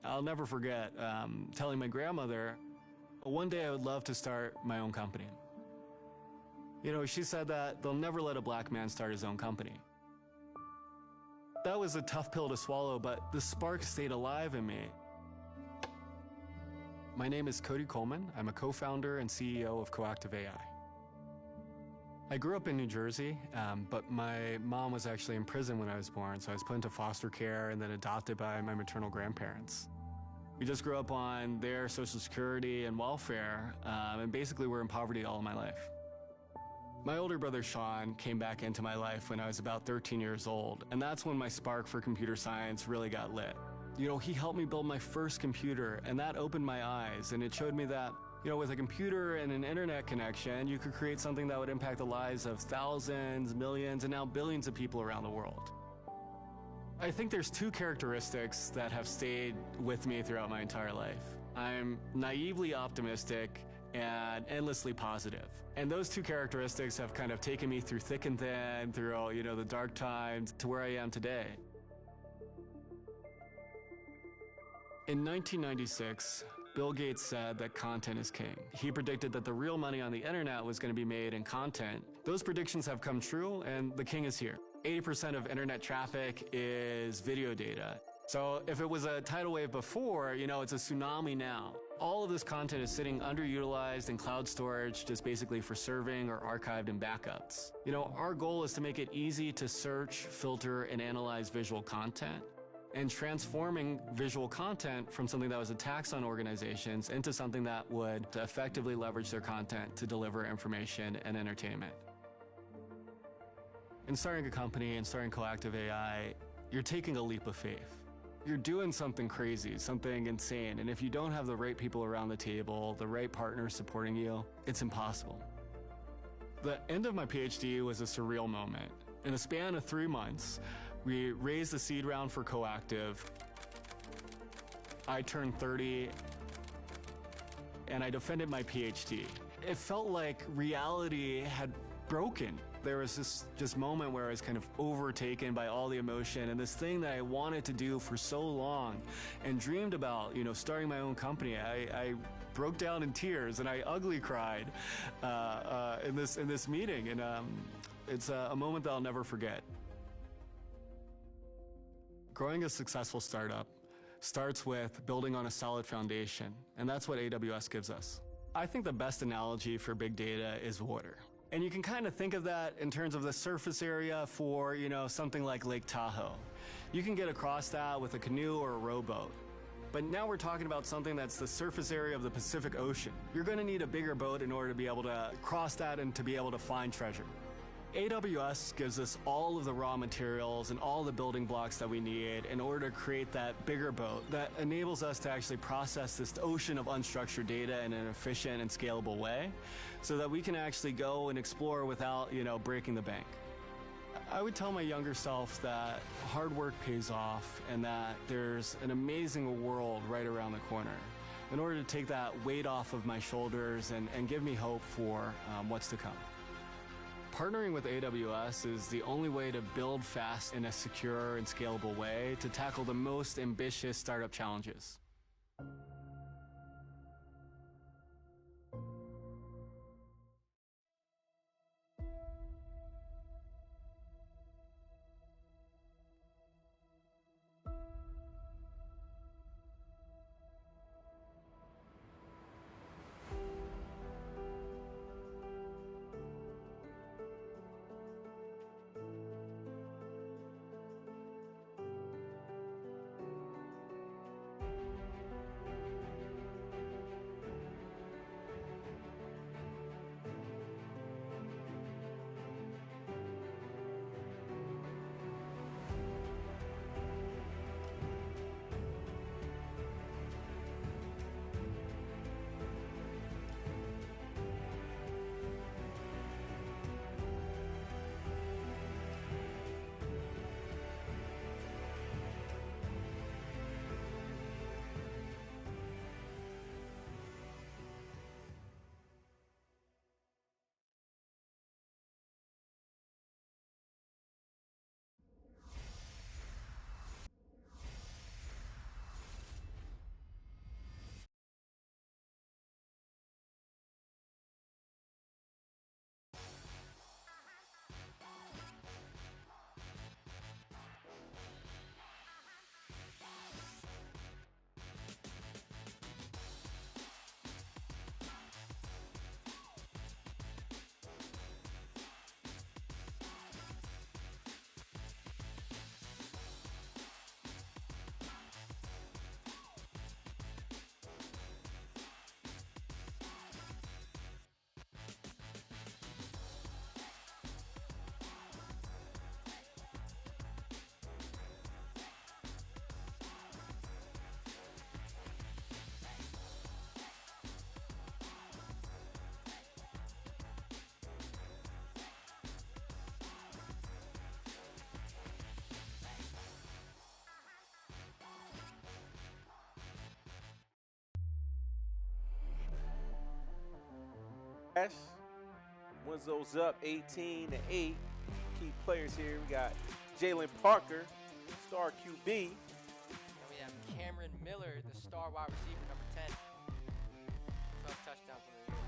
Speaker 3: I'll never forget telling my grandmother, one day I would love to start my own company. You know, she said that they'll never let a black man start his own company. That was a tough pill to swallow, but the spark stayed alive in me. My name is Cody Coleman. I'm a co-founder and CEO of Coactive AI. I grew up in New Jersey, but my mom was actually in prison when I was born, so I was put into foster care and then adopted by my maternal grandparents. We just grew up on their Social Security and welfare, and basically were in poverty all of my life. My older brother, Shawn, came back into my life when I was about 13 years old, and that's when my spark for computer science really got lit. You know, he helped me build my first computer, and that opened my eyes, and it showed me that, you know, with a computer and an internet connection, you could create something that would impact the lives of thousands, millions, and now billions of people around the world. I think there's two characteristics that have stayed with me throughout my entire life. I'm naively optimistic and endlessly positive. And those two characteristics have kind of taken me through thick and thin, through all, you know, the dark times to where I am today. In 1996, Bill Gates said that content is king. He predicted that the real money on the internet was going to be made in content. Those predictions have come true, and the king is here. 80% of internet traffic is video data. So if it was a tidal wave before, you know, it's a tsunami now. All of this content is sitting underutilized in cloud storage, just basically for serving or archived in backups. You know, our goal is to make it easy to search, filter, and analyze visual content, and transforming visual content from something that was a tax on organizations into something that would effectively leverage their content to deliver information and entertainment. In starting a company and starting Coactive AI, you're taking a leap of faith. You're doing something crazy, something insane, and if you don't have the right people around the table, the right partners supporting you, it's impossible. The end of my PhD was a surreal moment. In the span of 3 months, we raised the seed round for Coactive. I turned 30, and I defended my PhD. It felt like reality had broken. There was this just moment where I was kind of overtaken by all the emotion, and this thing that I wanted to do for so long and dreamed about, you know, starting my own company. I broke down in tears and I ugly cried in this meeting, and it's a moment that I'll never forget. Growing a successful startup starts with building on a solid foundation, and that's what AWS gives us. I think the best analogy for big data is water. And you can kind of think of that in terms of the surface area for, you know, something like Lake Tahoe. You can get across that with a canoe or a rowboat. But now we're talking about something that's the surface area of the Pacific Ocean. You're going to need a bigger boat in order to be able to cross that and to be able to find treasure. AWS gives us all of the raw materials and all the building blocks that we need in order to create that bigger boat that enables us to actually process this ocean of unstructured data in an efficient and scalable way so that we can actually go and explore without, you know, breaking the bank. I would tell my younger self that hard work pays off and that there's an amazing world right around the corner in order to take that weight off of my shoulders and give me hope for what's to come. Partnering with AWS is the only way to build fast in a secure and scalable way to tackle the most ambitious startup challenges.
Speaker 2: pass. Winslow's up 18-8. Key players here. We got Jalen Parker, star QB.
Speaker 1: And we have Cameron Miller, the star wide receiver, number 10. 12 touchdowns in the year.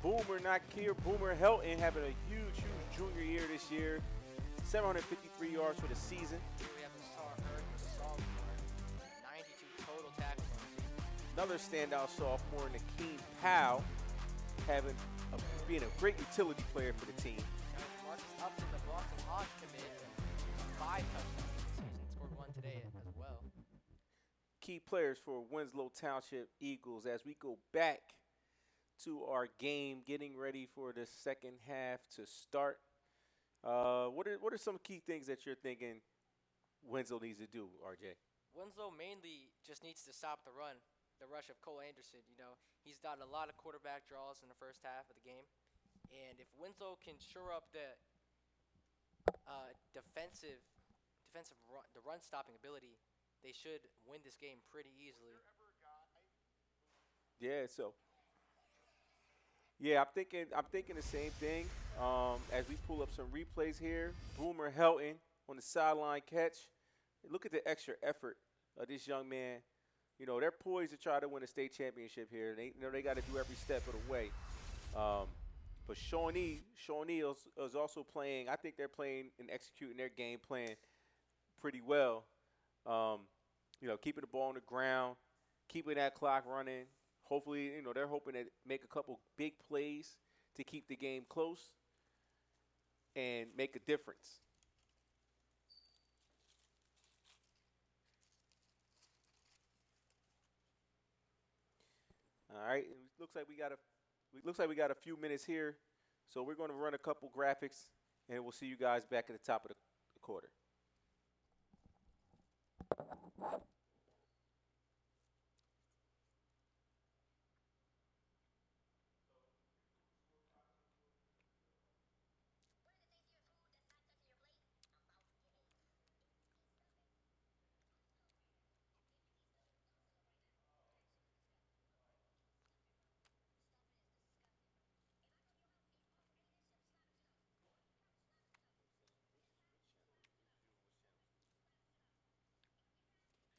Speaker 2: Boomer not here. Boomer Helton having a huge junior year this year. 753 yards for the season.
Speaker 1: Here we have the sophomore. 92 total tackles on the season.
Speaker 2: Another standout sophomore in Akeem Powell, being a great utility player for the team.
Speaker 1: Marcus Upton, the Boston Hawks commit, 5 touchdowns this season. Scored 1 today as well.
Speaker 2: Key players for Winslow Township Eagles as we go back to our game, getting ready for the second half to start. What are some key things that you're thinking Winslow needs to do, RJ?
Speaker 1: Winslow mainly just needs to stop the run, the rush of Cole Anderson. You know, he's done a lot of quarterback draws in the first half of the game. And if Winslow can shore up the defensive run, the run-stopping ability, they should win this game pretty easily.
Speaker 2: Yeah, I'm thinking the same thing. As we pull up some replays here, Boomer Helton on the sideline catch. Look at the extra effort of this young man. You know, they're poised to try to win a state championship here. They got to do every step of the way. But Shawnee is also playing. I think they're playing and executing their game plan pretty well. You know, keeping the ball on the ground, keeping that clock running. Hopefully, you know, they're hoping to make a couple big plays to keep the game close and make a difference. All right, it looks like we got a few minutes here, so we're going to run a couple graphics, and we'll see you guys back at the top of the quarter.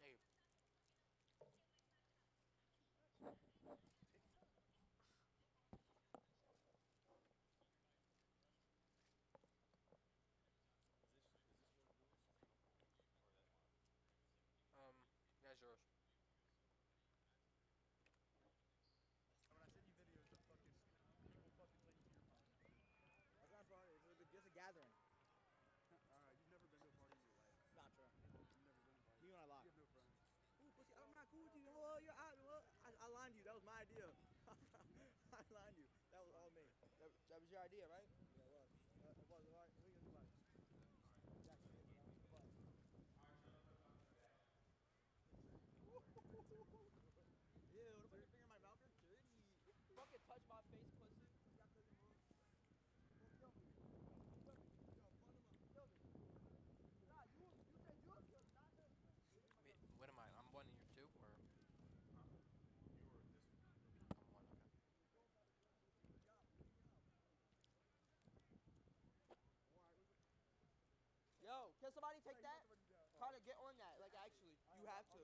Speaker 1: Hey, that's yours.
Speaker 4: When I send you videos of fucking people fucking playing beer pong. That's not fun. It's just a gathering. You've never been to a party in your life. Not true. You've never been to a party. You and I lie. You have no friends. Ooh, pussy, I'm not cool with you. Well, you're out. Well, I lined you. That was my idea. I lined you. That was all me. That was your idea, right? Yeah, it was. It was. All right. What are you gonna do about it? Jackson, it was. Ew, don't put your finger in my mouth. You're dirty. Fucking touch my face, pussy. Stop touching me. Don't kill me. Yo, bundle up. Kill me. Nah, you said you'll kill me, not me.
Speaker 1: Wait, what am I? I'm 1 and you're 2, or I'm 1. Okay.
Speaker 4: Yo, can somebody take that? Try to get on that. Like, actually, you have to.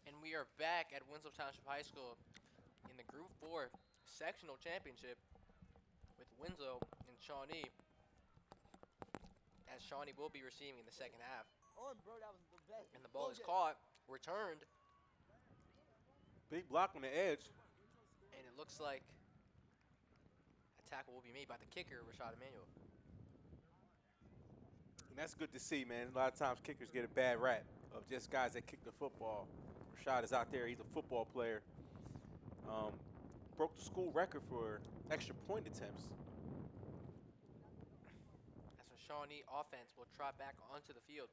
Speaker 1: And we are back at Winslow Township High School in the Group 4 sectional championship with Winslow and Shawnee, as Shawnee will be receiving in the second half.
Speaker 4: Oh, bro, that was the best.
Speaker 1: And the ball is caught, returned,
Speaker 2: Big block on the edge.
Speaker 1: and it looks like a tackle will be made by the kicker, Rashad Emanuel.
Speaker 2: And that's good to see, man. A lot of times kickers get a bad rap of just guys that kick the football. Rashad is out there. He's a football player. Broke the school record for extra point attempts.
Speaker 1: As the Shawnee offense will trot back onto the field.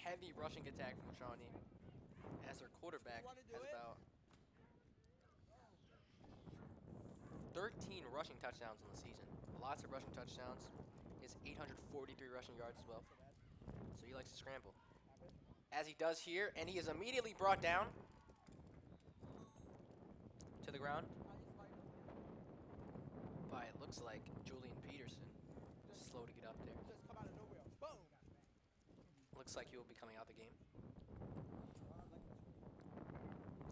Speaker 1: Heavy rushing attack from Shawnee, as their quarterback has about 13 rushing touchdowns on the season. Lots of rushing touchdowns. His 843 rushing yards as well. So he likes to scramble. As he does here, and he is immediately brought down. to the ground by, it looks like, Julian Peterson. Slow to get up there.
Speaker 4: Just come out of nowhere. Boom.
Speaker 1: Looks like he will be coming out the game.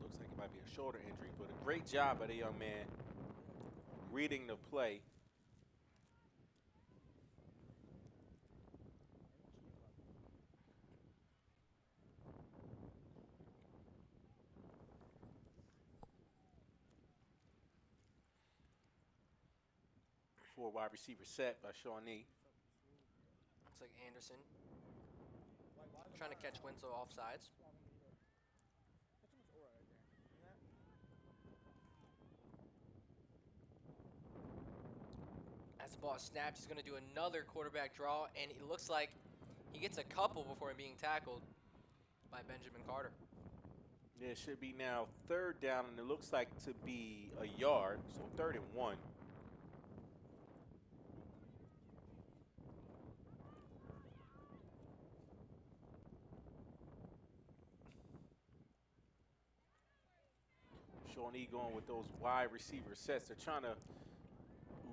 Speaker 2: Looks like it might be a shoulder injury, but a great job by the young man reading the play. For wide receiver set by Shawnee.
Speaker 1: Looks like Anderson trying to catch Winslow off sides.
Speaker 4: That's too much aura right there. You know that?
Speaker 1: As the ball snaps, he's going to do another quarterback draw, and it looks like he gets a couple before being tackled by Benjamin Carter.
Speaker 2: Yeah, it should be now 3rd down, and it looks like to be a yard, so 3rd and 1. Shawnee going with those wide receiver sets. They're trying to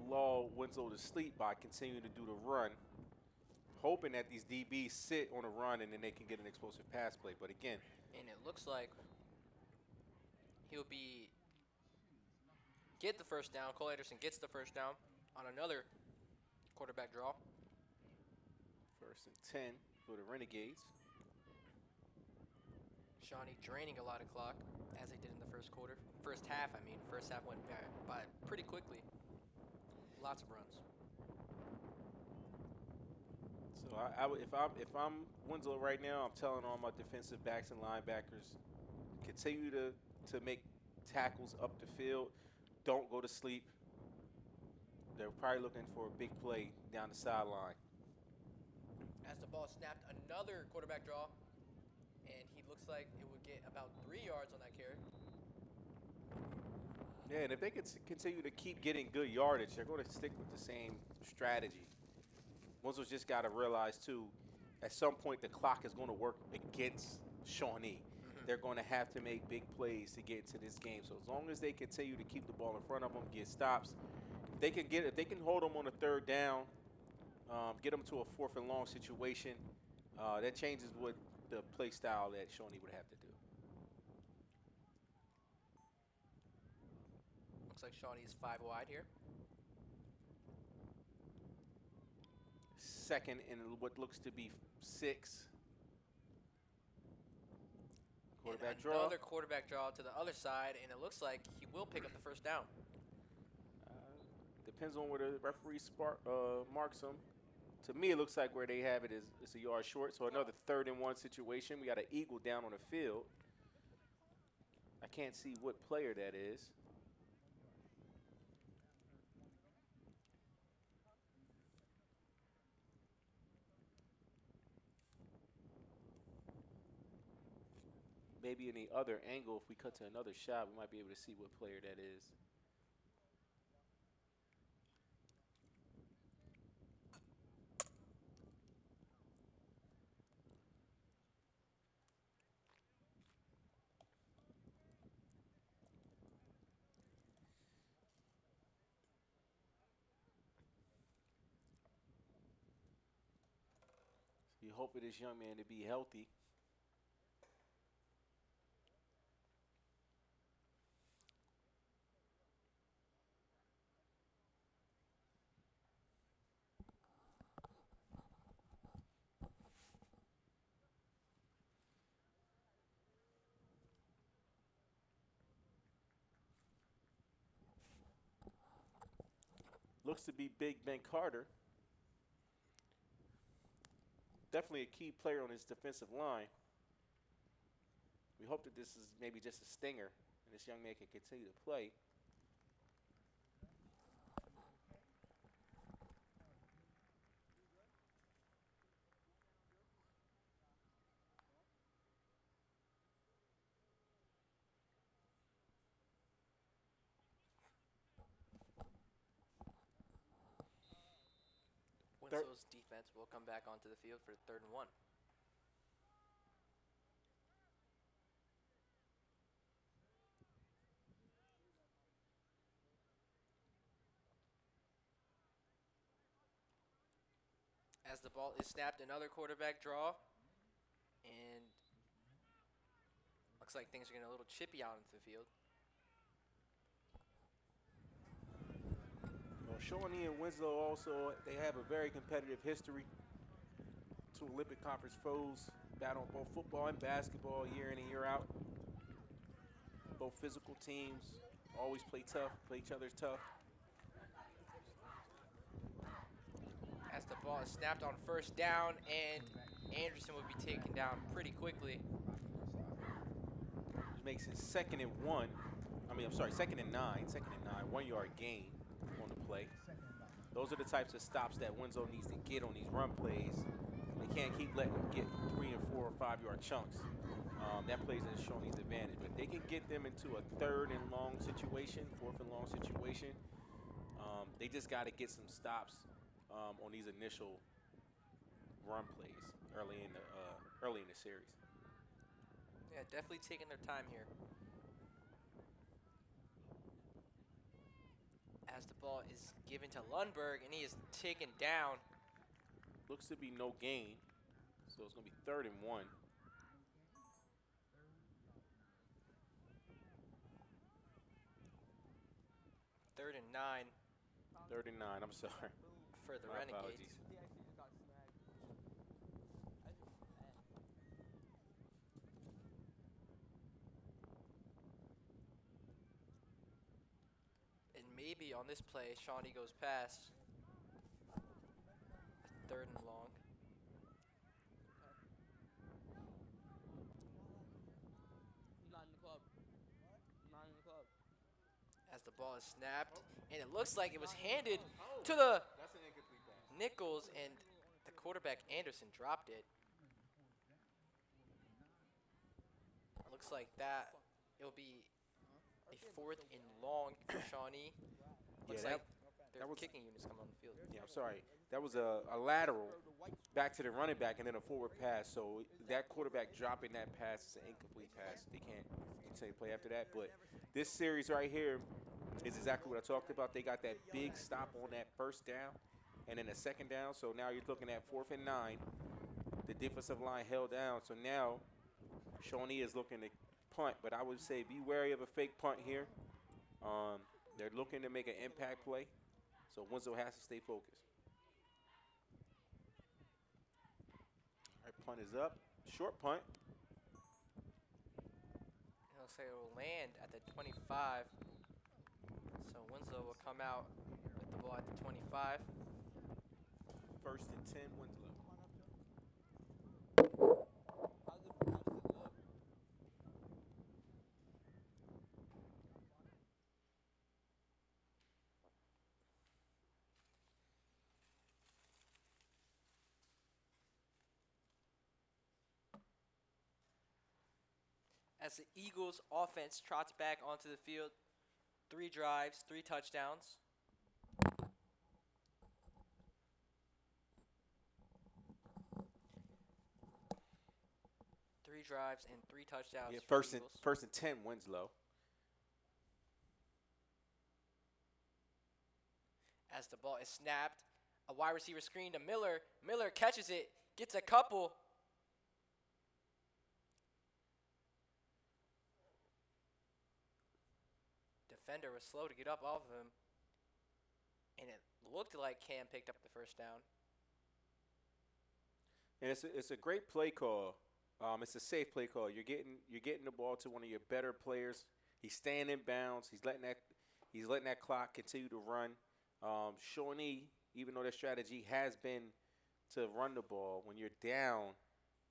Speaker 2: lull Winslow to sleep by continuing to do the run, hoping that these DBs sit on a run and then they can get an explosive pass play. But again,
Speaker 1: And it looks like he'll get the first down. Cole Anderson gets the first down on another quarterback draw.
Speaker 2: 1st and 10 for the Renegades.
Speaker 1: Shawnee draining a lot of clock, as they did in the first quarter. First half, I mean. First half went by pretty quickly. Lots of runs.
Speaker 2: So if I'm Winslow right now, I'm telling all my defensive backs and linebackers, continue to make tackles up the field. Don't go to sleep. They're probably looking for a big play down the sideline.
Speaker 1: As the ball snapped, another quarterback draw, and he looks like it would get about 3 yards on that carry.
Speaker 2: Yeah, and if they could continue to keep getting good yardage, they're going to stick with the same strategy. Winslow's just got to realize, too, at some point the clock is going to work against Shawnee. They're going to have to make big plays to get into this game. So as long as they continue to keep the ball in front of them, get stops, if they can hold them on a 3rd down, get them to a 4th and long situation, that changes what the play style that Shawnee would have to do.
Speaker 1: Looks like Shawnee's 5 wide here.
Speaker 2: 2nd and what looks to be 6. Quarterback draw.
Speaker 1: Another quarterback draw to the other side, and it looks like he will pick up the first down.
Speaker 2: Depends on where the referee marks them. To me, it looks like where they have it is it's a yard short. So another 3rd and 1 situation. We got an eagle down on the field. I can't see what player that is. Maybe in the other angle, if we cut to another shot, we might be able to see what player that is. You hope for this young man to be healthy. Looks to be Big Ben Carter. Definitely a key player on his defensive line. We hope that this is maybe just a stinger and this young man can continue to play.
Speaker 1: Winslow's defense will come back onto the field for 3rd and 1. the ball is snapped, another quarterback draw. And looks like things are getting a little chippy out into the field.
Speaker 2: Well, Shawnee and Winslow also, they have a very competitive history. 2 Olympic Conference foes, battle both football and basketball year in and year out. Both physical teams, always play tough, play each other's tough.
Speaker 1: As the ball is snapped on first down, and Anderson would be taken down pretty quickly.
Speaker 2: Which makes it second and 9, 1-yard gain on the play. Those are the types of stops that Winslow needs to get on these run plays. They can't keep letting them get 3 and 4 or 5-yard chunks. That plays at Shawnee's advantage. But they can get them into a 3rd and long situation, 4th and long situation. They just got to get some stops on these initial run plays early in the series.
Speaker 1: Yeah, definitely taking their time here. As the ball is given to Lundberg, and he is taken down.
Speaker 2: Looks to be no gain, so it's going to be 3rd and 1.
Speaker 1: Third and 9
Speaker 2: 3rd and 9, I'm sorry.
Speaker 1: for the
Speaker 2: My
Speaker 1: Renegades.
Speaker 2: apologies.
Speaker 4: He actually just got smacked. That's just bad.
Speaker 1: And maybe on this play, Shawnee goes past. A 3rd and long.
Speaker 4: He's not in the club. He's not in the club.
Speaker 1: As the ball is snapped, and it looks like it was handed to the
Speaker 2: That's an incomplete pass.
Speaker 1: Nichols, and the quarterback Anderson dropped it. It looks like that it'll be a 4th and long for Shawnee. Looks
Speaker 2: Yeah,
Speaker 1: like their
Speaker 2: that was-
Speaker 1: kicking units coming on the field.
Speaker 2: Yeah, I'm sorry. That was a lateral back to the running back and then a forward pass. So that quarterback dropping that pass is an incomplete pass. They can't continue to play after that. But this series right here is exactly what I talked about. They got that big stop on that first down and then a second down. So now you're looking at 4th and 9. The defensive line held down. So now Shawnee is looking to punt. But I would say be wary of a fake punt here. They're looking to make an impact play. So Winslow has to stay focused. All right, punt is up. Short punt.
Speaker 1: It looks like it will land at the 25. So Winslow will come out with the ball at the 25.
Speaker 2: 1st and 10, Winslow.
Speaker 4: How does it look?
Speaker 1: As the Eagles offense trots back onto the field, 3 drives, 3 touchdowns. Three drives and 3 touchdowns.
Speaker 2: Yeah,
Speaker 1: for the
Speaker 2: 1st and,
Speaker 1: Eagles.
Speaker 2: 1st and 10, Winslow.
Speaker 1: As the ball is snapped, a wide receiver screen to Miller. Miller catches it, gets a couple. Defender was slow to get up off of him. And it looked like Cam picked up the first down.
Speaker 2: And it's a great play call. It's a safe play call. You're getting the ball to one of your better players. He's staying in bounds. He's letting that clock continue to run. Shawnee, even though their strategy has been to run the ball, when you're down,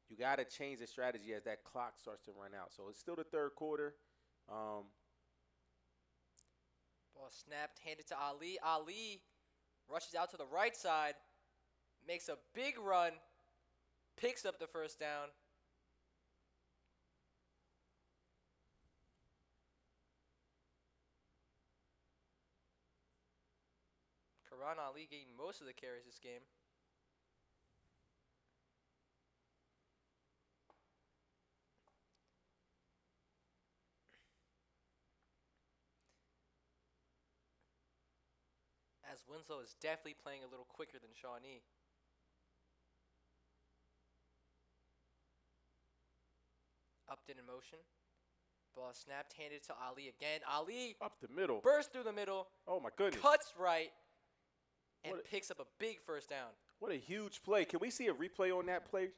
Speaker 2: you got to change the strategy as that clock starts to run out. So it's still the 3rd quarter.
Speaker 1: Ball snapped, handed to Ali. Ali rushes out to the right side, makes a big run, picks up the first down. Karan Ali getting most of the carries this game. As Winslow is definitely playing a little quicker than Shawnee. Upton in motion. Ball snapped, handed to Ali again. Ali
Speaker 2: Up the middle.
Speaker 1: bursts through the middle,
Speaker 2: Oh, my goodness.
Speaker 1: cuts right, and
Speaker 2: What a-
Speaker 1: picks up a big first down.
Speaker 2: What a huge play. Can we see a replay on that play?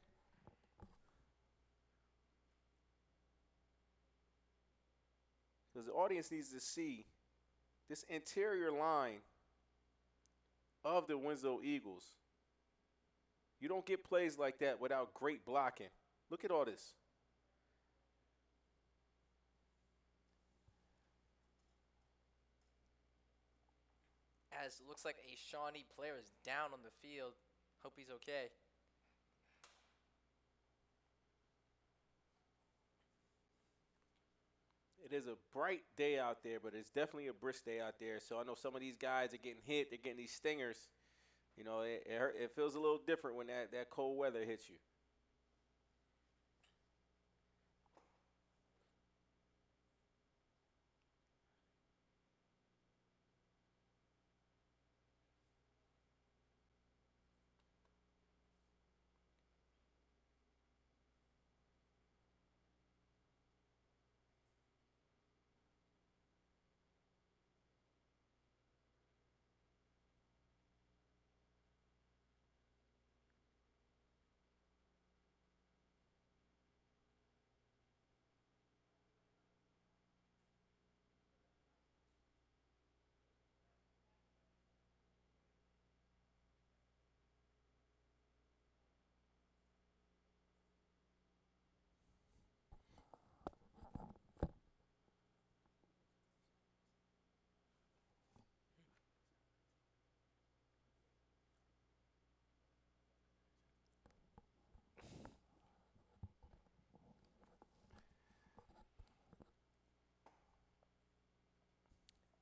Speaker 2: Because the audience needs to see this interior line of the Winslow Eagles. You don't get plays like that without great blocking. Look at all this.
Speaker 1: As it looks like a Shawnee player is down on the field. Hope he's okay.
Speaker 2: It is a bright day out there, but it's definitely a brisk day out there. So I know some of these guys are getting hit. They're getting these stingers. You know, it feels a little different when that cold weather hits you.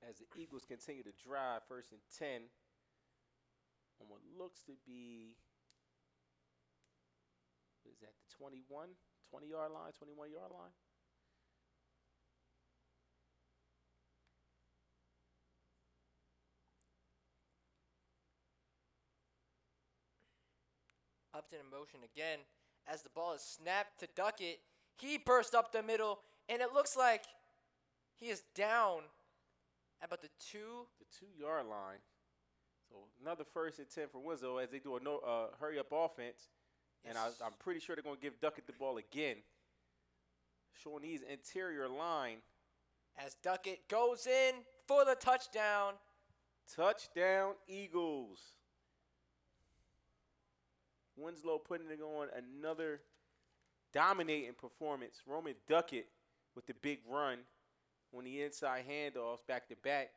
Speaker 2: As the Eagles continue to drive, 1st and 10 on what looks to be, what is that, the 20-yard line, 21-yard line?
Speaker 1: Upton in motion again. As the ball is snapped to Duckett, he bursts up the middle, and it looks like he is down at about the
Speaker 2: 2-yard line. So another 1st and 10 for Winslow as they do a hurry-up offense. And
Speaker 1: Yes.
Speaker 2: I'm pretty sure they're going to give Duckett the ball again. Shawnee's interior line.
Speaker 1: As Duckett goes in for the touchdown.
Speaker 2: Touchdown, Eagles. Winslow putting it on another dominating performance. Roman Duckett with the big run on the inside handoffs back to back.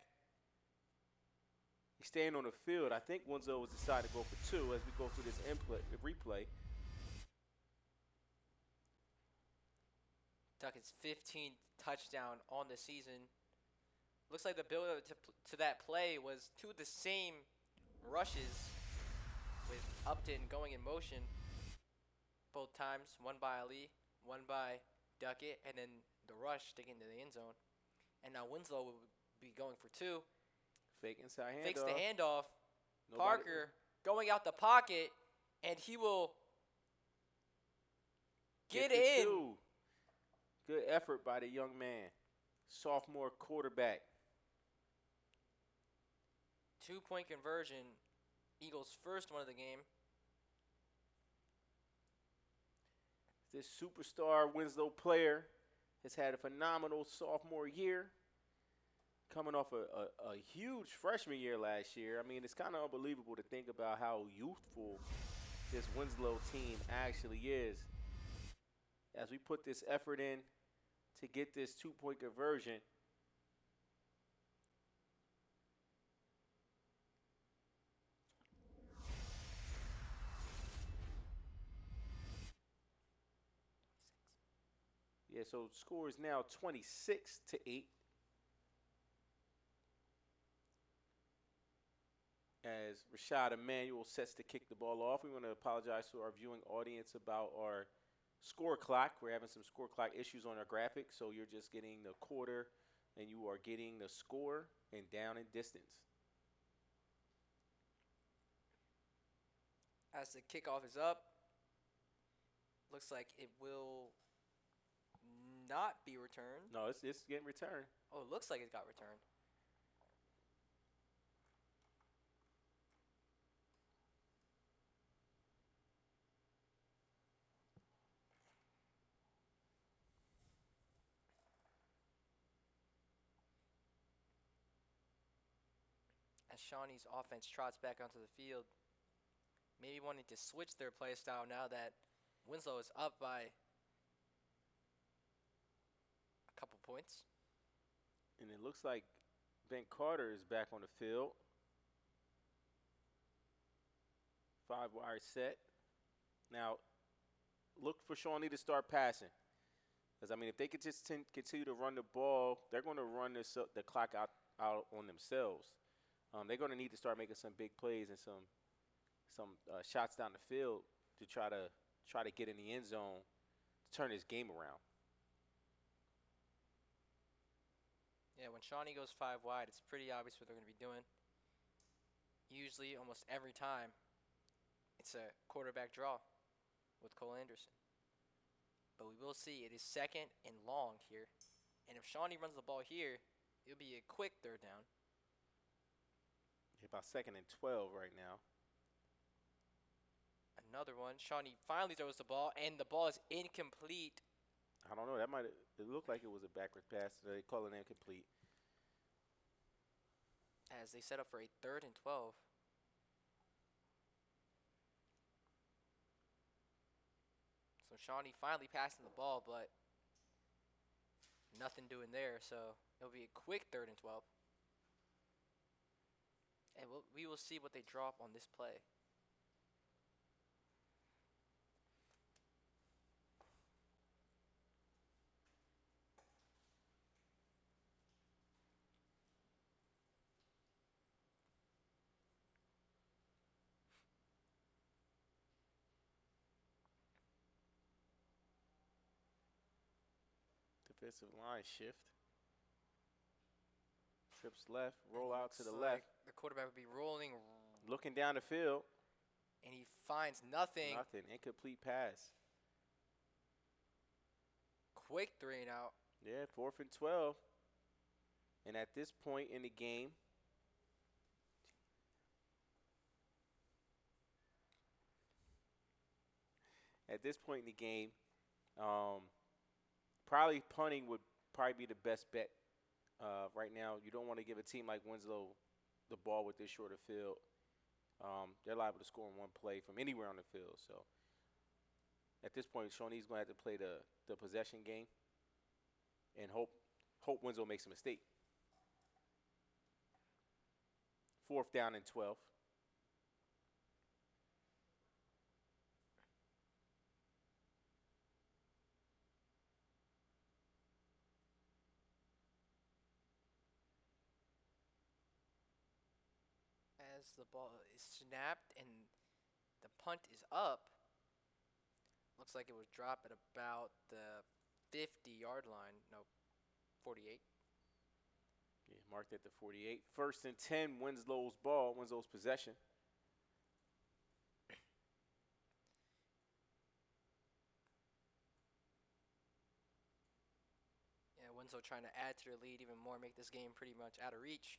Speaker 2: He's staying on the field. I think Winslow was decided to go for 2 as we go through this replay.
Speaker 1: Duckett's 15th touchdown on the season. Looks like the build-up to that play was 2 of the same rushes with Upton going in motion both times. One by Ali, one by Duckett, and then the rush to get into the end zone. And now Winslow will be going for 2.
Speaker 2: Fake inside handoff.
Speaker 1: Fakes the handoff.
Speaker 2: Nobody-
Speaker 1: Parker going out the pocket, and he will get
Speaker 2: the
Speaker 1: in.
Speaker 2: 2. Good effort by the young man. Sophomore quarterback.
Speaker 1: 2-point conversion. Eagles' first one of the game.
Speaker 2: This superstar Winslow player has had a phenomenal sophomore year. Coming off a huge freshman year last year. I mean, it's kind of unbelievable to think about how youthful this Winslow team actually is. As we put this effort in to get this 2-point conversion. Yeah, so score is now 26-8. As Rashad Emmanuel sets to kick the ball off. We want to apologize to our viewing audience about our score clock. We're having some score clock issues on our graphic, so you're just getting the quarter and you are getting the score and down and distance.
Speaker 1: As the kickoff is up, looks like it will not be returned.
Speaker 2: No, it's getting returned.
Speaker 1: Oh, it looks like it got returned. As Shawnee's offense trots back onto the field, maybe wanting to switch their play style now that Winslow is up by a couple points.
Speaker 2: And it looks like Ben Carter is back on the field. 5-wide set. Now, look for Shawnee to start passing. Because, I mean, if they could just continue to run the ball, they're going to run the clock out on themselves. They're going to need to start making some big plays and some shots down the field to try to get in the end zone to turn this game around.
Speaker 1: Yeah, when Shawnee goes 5 wide, it's pretty obvious what they're going to be doing. Usually, almost every time, it's a quarterback draw with Cole Anderson. But we will see it is 2nd and long here. And if Shawnee runs the ball here, it'll be a quick 3rd down.
Speaker 2: About 2nd and 12 right now.
Speaker 1: Another one. Shawnee finally throws the ball, and the ball is incomplete.
Speaker 2: I don't know. It looked like it was a backward pass. They call it incomplete.
Speaker 1: As they set up for a 3rd and 12. So Shawnee finally passing the ball, but nothing doing there. So it'll be a quick 3rd and 12. And we will see what they drop on this play.
Speaker 2: Defensive line shift. Trips left, roll out to the left.
Speaker 1: The quarterback would be rolling.
Speaker 2: Looking down the field.
Speaker 1: And he finds nothing.
Speaker 2: Nothing. Incomplete pass.
Speaker 1: Quick 3 and out.
Speaker 2: Yeah, 4th and 12. And at this point in the game, probably punting would probably be the best bet right now. You don't want to give a team like Winslow the ball with this shorter field. They're liable to score in one play from anywhere on the field. So at this point, Shawnee's going to have to play the possession game and hope Winslow makes a mistake. 4th down and 12.
Speaker 1: As the ball is snapped and the punt is up, looks like it was dropped at about the 50-yard line. No, 48.
Speaker 2: Yeah, marked at the 48. 1st and 10, Winslow's ball, Winslow's possession.
Speaker 1: Yeah, Winslow trying to add to their lead even more, make this game pretty much out of reach.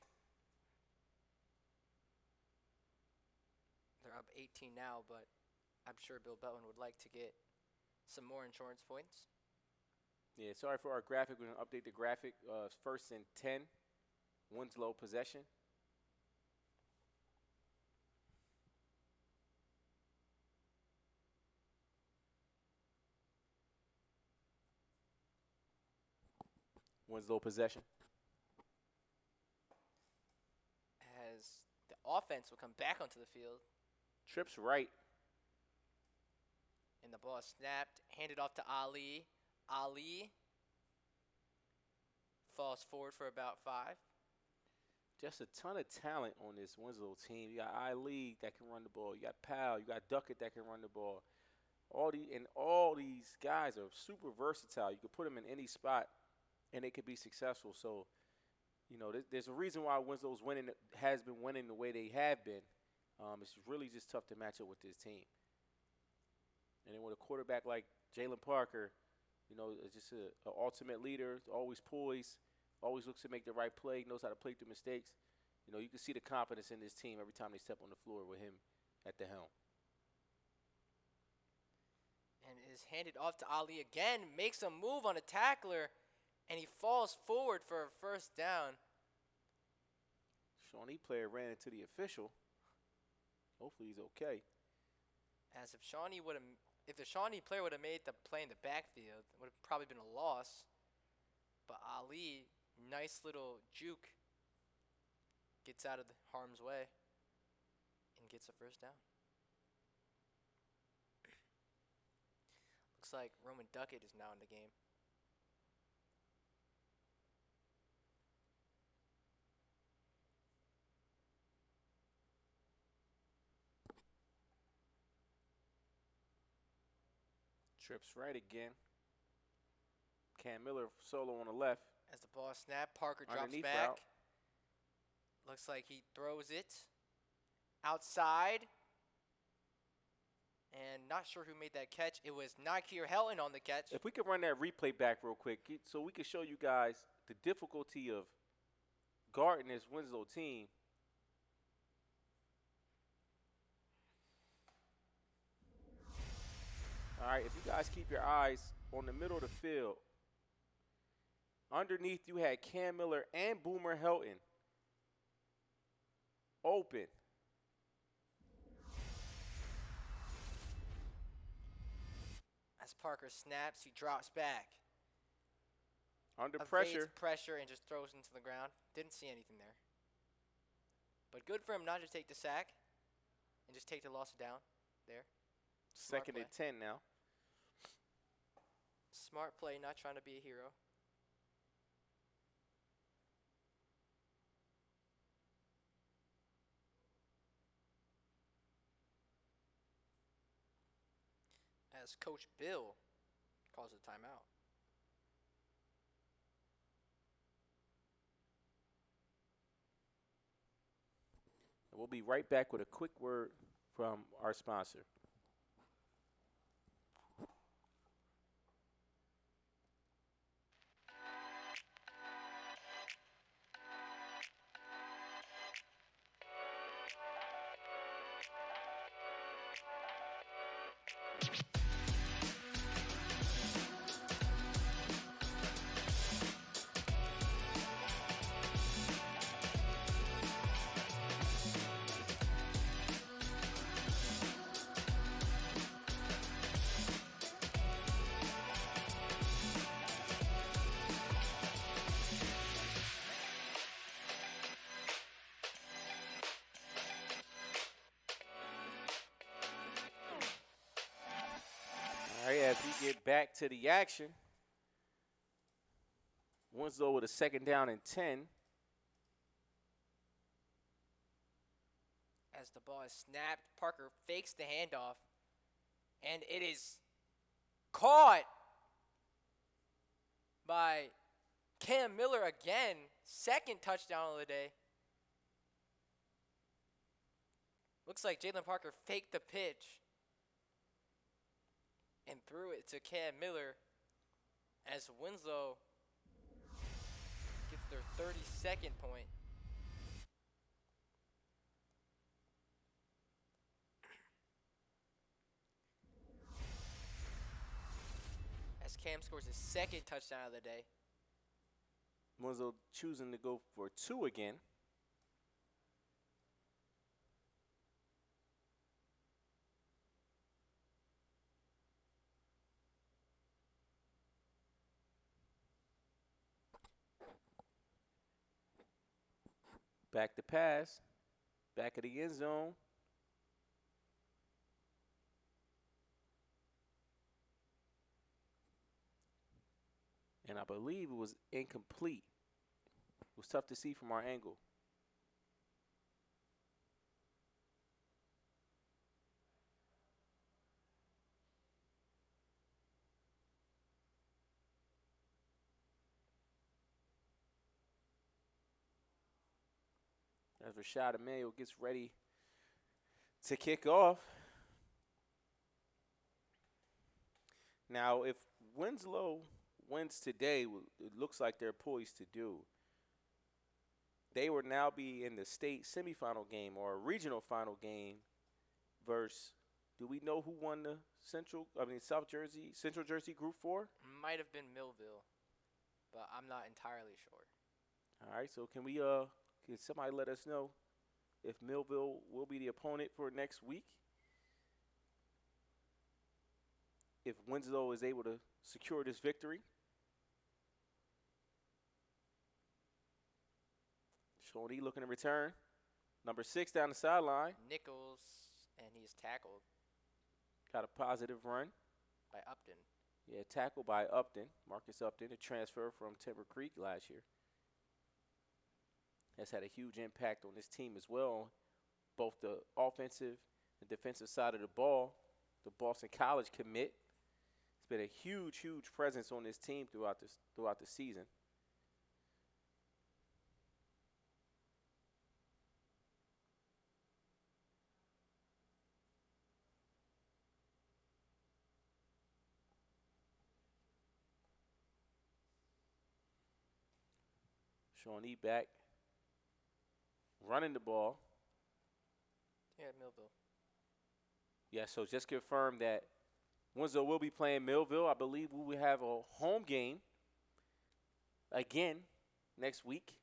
Speaker 1: They're up 18 now, but I'm sure Bill Belton would like to get some more insurance points.
Speaker 2: Yeah, sorry for our graphic. We're going to update the graphic. 1st and 10, Winslow possession. Winslow possession.
Speaker 1: As the offense will come back onto the field.
Speaker 2: Trips right.
Speaker 1: And the ball is snapped, handed off to Ali. Ali falls forward for about 5.
Speaker 2: Just a ton of talent on this Winslow team. You got Ali that can run the ball. You got Powell. You got Duckett that can run the ball. All these guys are super versatile. You could put them in any spot, and they could be successful. So, you know, there's a reason why Winslow's has been winning the way they have been. It's really just tough to match up with this team. And then with a quarterback like Jalen Parker, You know, just a ultimate leader, always poised, always looks to make the right play, knows how to play through mistakes. You know, you can see the confidence in this team every time they step on the floor with him at the helm.
Speaker 1: And is handed off to Ali again, makes a move on a tackler, and he falls forward for a first down.
Speaker 2: Shawnee player ran into the official. Hopefully he's okay.
Speaker 1: As if the Shawnee player would have made the play in the backfield, it would have probably been a loss. But Ali, nice little juke, gets out of the harm's way and gets a first down. Looks like Roman Duckett is now in the game.
Speaker 2: Trips right again. Cam Miller solo on the left.
Speaker 1: As the ball snapped, Parker drops
Speaker 2: Underneath
Speaker 1: back.
Speaker 2: route.
Speaker 1: Looks like he throws it outside. And not sure who made that catch. It was Nakir Helton on the catch.
Speaker 2: If we could run that replay back real quick so we can show you guys the difficulty of guarding this Winslow team. All right, if you guys keep your eyes on the middle of the field, underneath you had Cam Miller and Boomer Helton open.
Speaker 1: As Parker snaps, he drops back.
Speaker 2: Under
Speaker 1: Evades pressure and just throws into the ground. Didn't see anything there. But good for him not to take the sack and just take the loss down there. Smart
Speaker 2: Second
Speaker 1: play.
Speaker 2: and 10 now.
Speaker 1: Smart play, not trying to be a hero. As Coach Bill calls a timeout.
Speaker 2: We'll be right back with a quick word from our sponsor. All right, as we get back to the action, Winslow with a second down and 10.
Speaker 1: As the ball is snapped, Parker fakes the handoff, and it is caught by Cam Miller again. Second touchdown of the day. Looks like Jalen Parker faked the pitch and threw it to Cam Miller as Winslow gets their 32nd point. As Cam scores his second touchdown of the day.
Speaker 2: Winslow choosing to go for 2 again. Back to pass. Back of the end zone. And I believe it was incomplete. It was tough to see from our angle. As Rashad Emmanuel gets ready to kick off. Now, if Winslow wins today, it looks like they're poised to do, they would now be in the state semifinal game or a regional final game versus, do we know who won the Central Jersey Group 4?
Speaker 1: Might have been Millville, but I'm not entirely sure.
Speaker 2: All right, so can somebody let us know if Millville will be the opponent for next week? If Winslow is able to secure this victory. Shawnee looking to return. Number 6 down the sideline.
Speaker 1: Nichols, and he's tackled
Speaker 2: Got a positive run.
Speaker 1: by Upton.
Speaker 2: Yeah, tackled by Upton. Marcus Upton, a transfer from Timber Creek last year. Has had a huge impact on this team as well, both the offensive and defensive side of the ball. The Boston College commit. It's been a huge, huge presence on this team throughout the season. Shawnee back, running the ball.
Speaker 1: Yeah, Millville.
Speaker 2: Yeah, so just confirm that Winslow will be playing Millville. I believe we will have a home game again next week.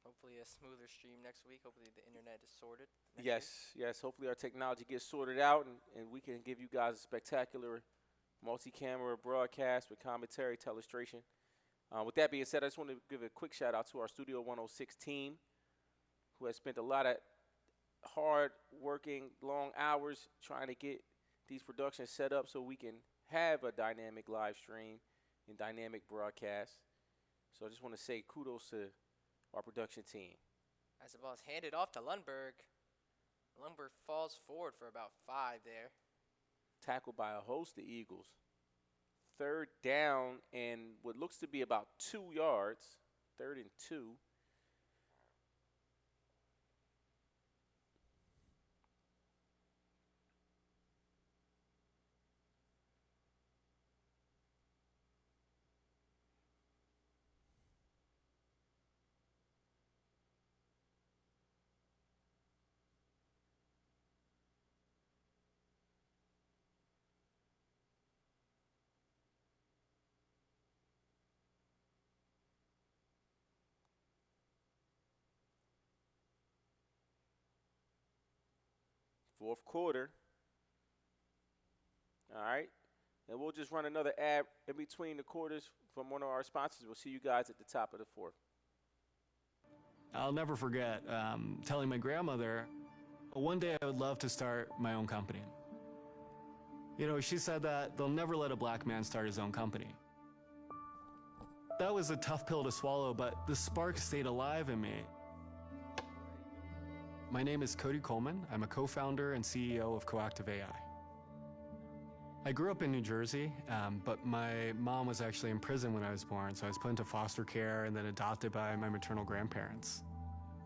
Speaker 1: Hopefully a smoother stream next week. Hopefully the internet is sorted. next
Speaker 2: Yes. Hopefully our technology gets sorted out and we can give you guys a spectacular multi-camera broadcast with commentary, telestration. With that being said, I just want to give a quick shout out to our Studio 106 team who has spent a lot of hard working, long hours trying to get these productions set up so we can have a dynamic live stream and dynamic broadcast. So I just want to say kudos to our production team.
Speaker 1: As the ball is handed off to Lundberg. Lundberg falls forward for about 5 there.
Speaker 2: Tackled by a host of Eagles. 3rd down and what looks to be about 2 yards. 3rd and 2. Fourth quarter. All right. And we'll just run another ad in between the quarters from one of our sponsors. We'll see you guys at the top of the 4th.
Speaker 3: I'll never forget telling my grandmother, one day I would love to start my own company. You know, she said that they'll never let a black man start his own company. That was a tough pill to swallow, but the spark stayed alive in me. My name is Cody Coleman. I'm a co-founder and CEO of Coactive AI. I grew up in New Jersey, but my mom was actually in prison when I was born, so I was put into foster care and then adopted by my maternal grandparents.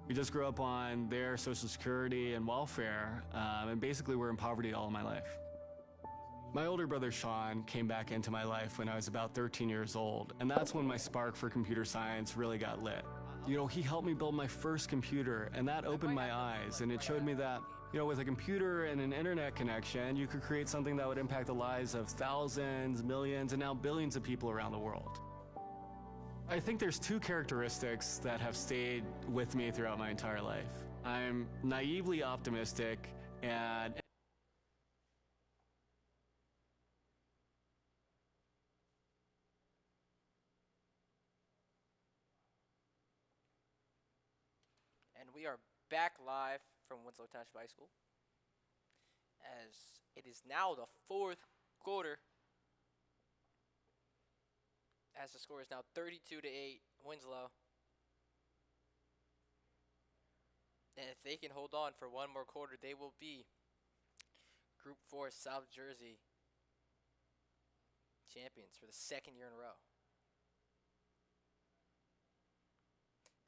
Speaker 3: We just grew up on their Social Security and welfare, and basically were in poverty all my life. My older brother Sean came back into my life when I was about 13 years old, and that's when my spark for computer science really got lit. You know, he helped me build my first computer, and that opened my eyes, and it showed me that, you know, with a computer and an internet connection, you could create something that would impact the lives of thousands, millions, and now billions of people around the world. I think there's 2 characteristics that have stayed with me throughout my entire life. I'm naively optimistic and
Speaker 1: And we are back live from Winslow Township High School. As it is now the 4th quarter. As the score is now 32-8, Winslow. And if they can hold on for one more quarter, they will be Group 4 South Jersey champions for the 2nd year in a row.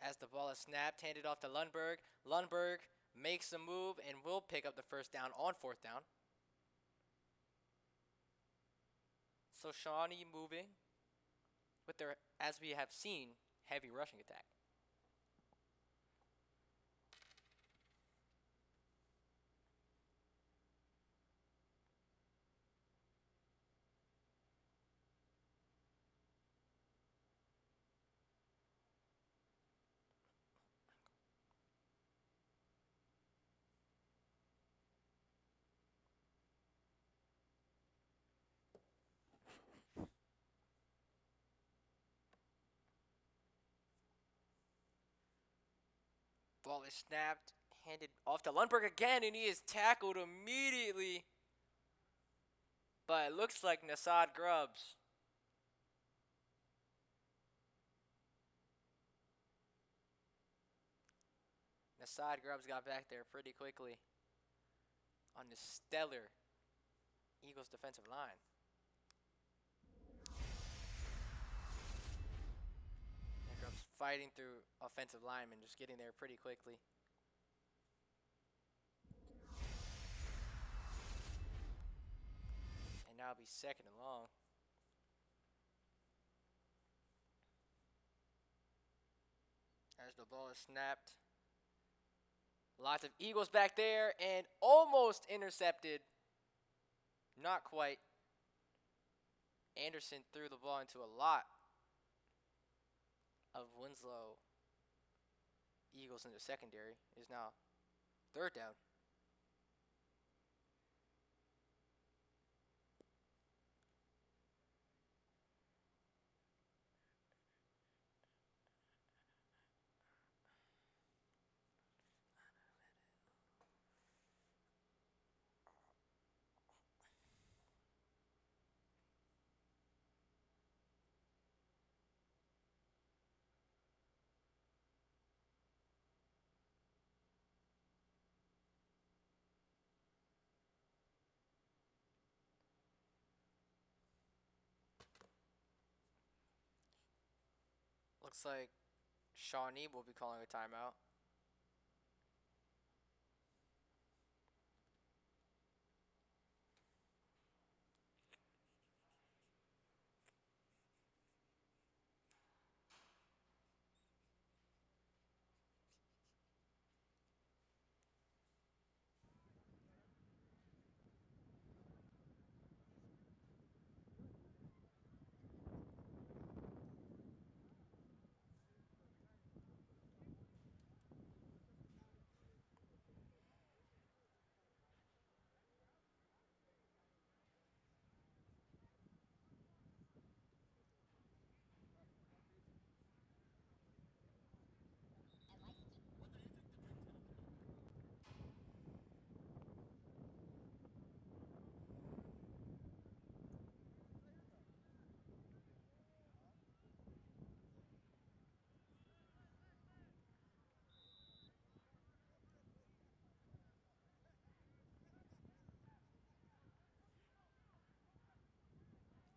Speaker 1: As the ball is snapped, handed off to Lundberg. Lundberg makes a move and will pick up the first down on 4th down. So Shawnee moving with their, as we have seen, heavy rushing attack. Ball is snapped, handed off to Lundberg again, and he is tackled immediately. But it looks like Nassad Grubbs. Nassad Grubbs got back there pretty quickly on the stellar Eagles defensive line. And Grubbs fighting through offensive linemen, just getting there pretty quickly. And now it'll be second and long. As the ball is snapped. Lots of Eagles back there and almost intercepted. Not quite. Anderson threw the ball into a lot of Winslow Eagles in the secondary. Is now third down. Looks like Shawnee will be calling a timeout.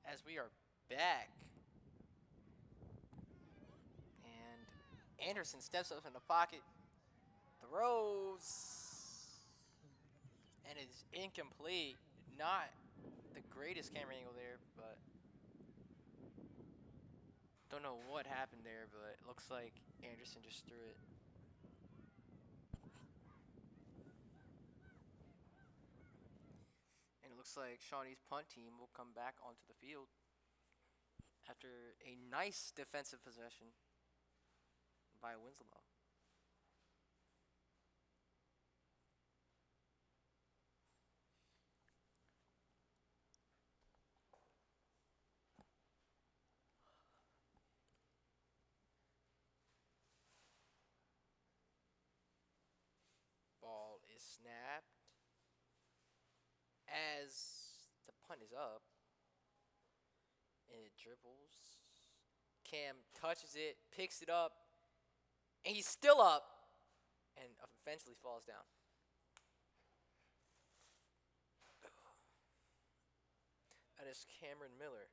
Speaker 1: As we are back. And Anderson steps up in the pocket. Throws. And it's incomplete. Not the greatest camera angle there, but don't know what happened there, but it looks like Anderson just threw it. And it looks like Shawnee's punt team will come back onto the field after a nice defensive possession by Winslow. Ball is snapped as the punt is up. And it dribbles. Cam touches it, picks it up, and he's still up, and eventually falls down. That is Cameron Miller.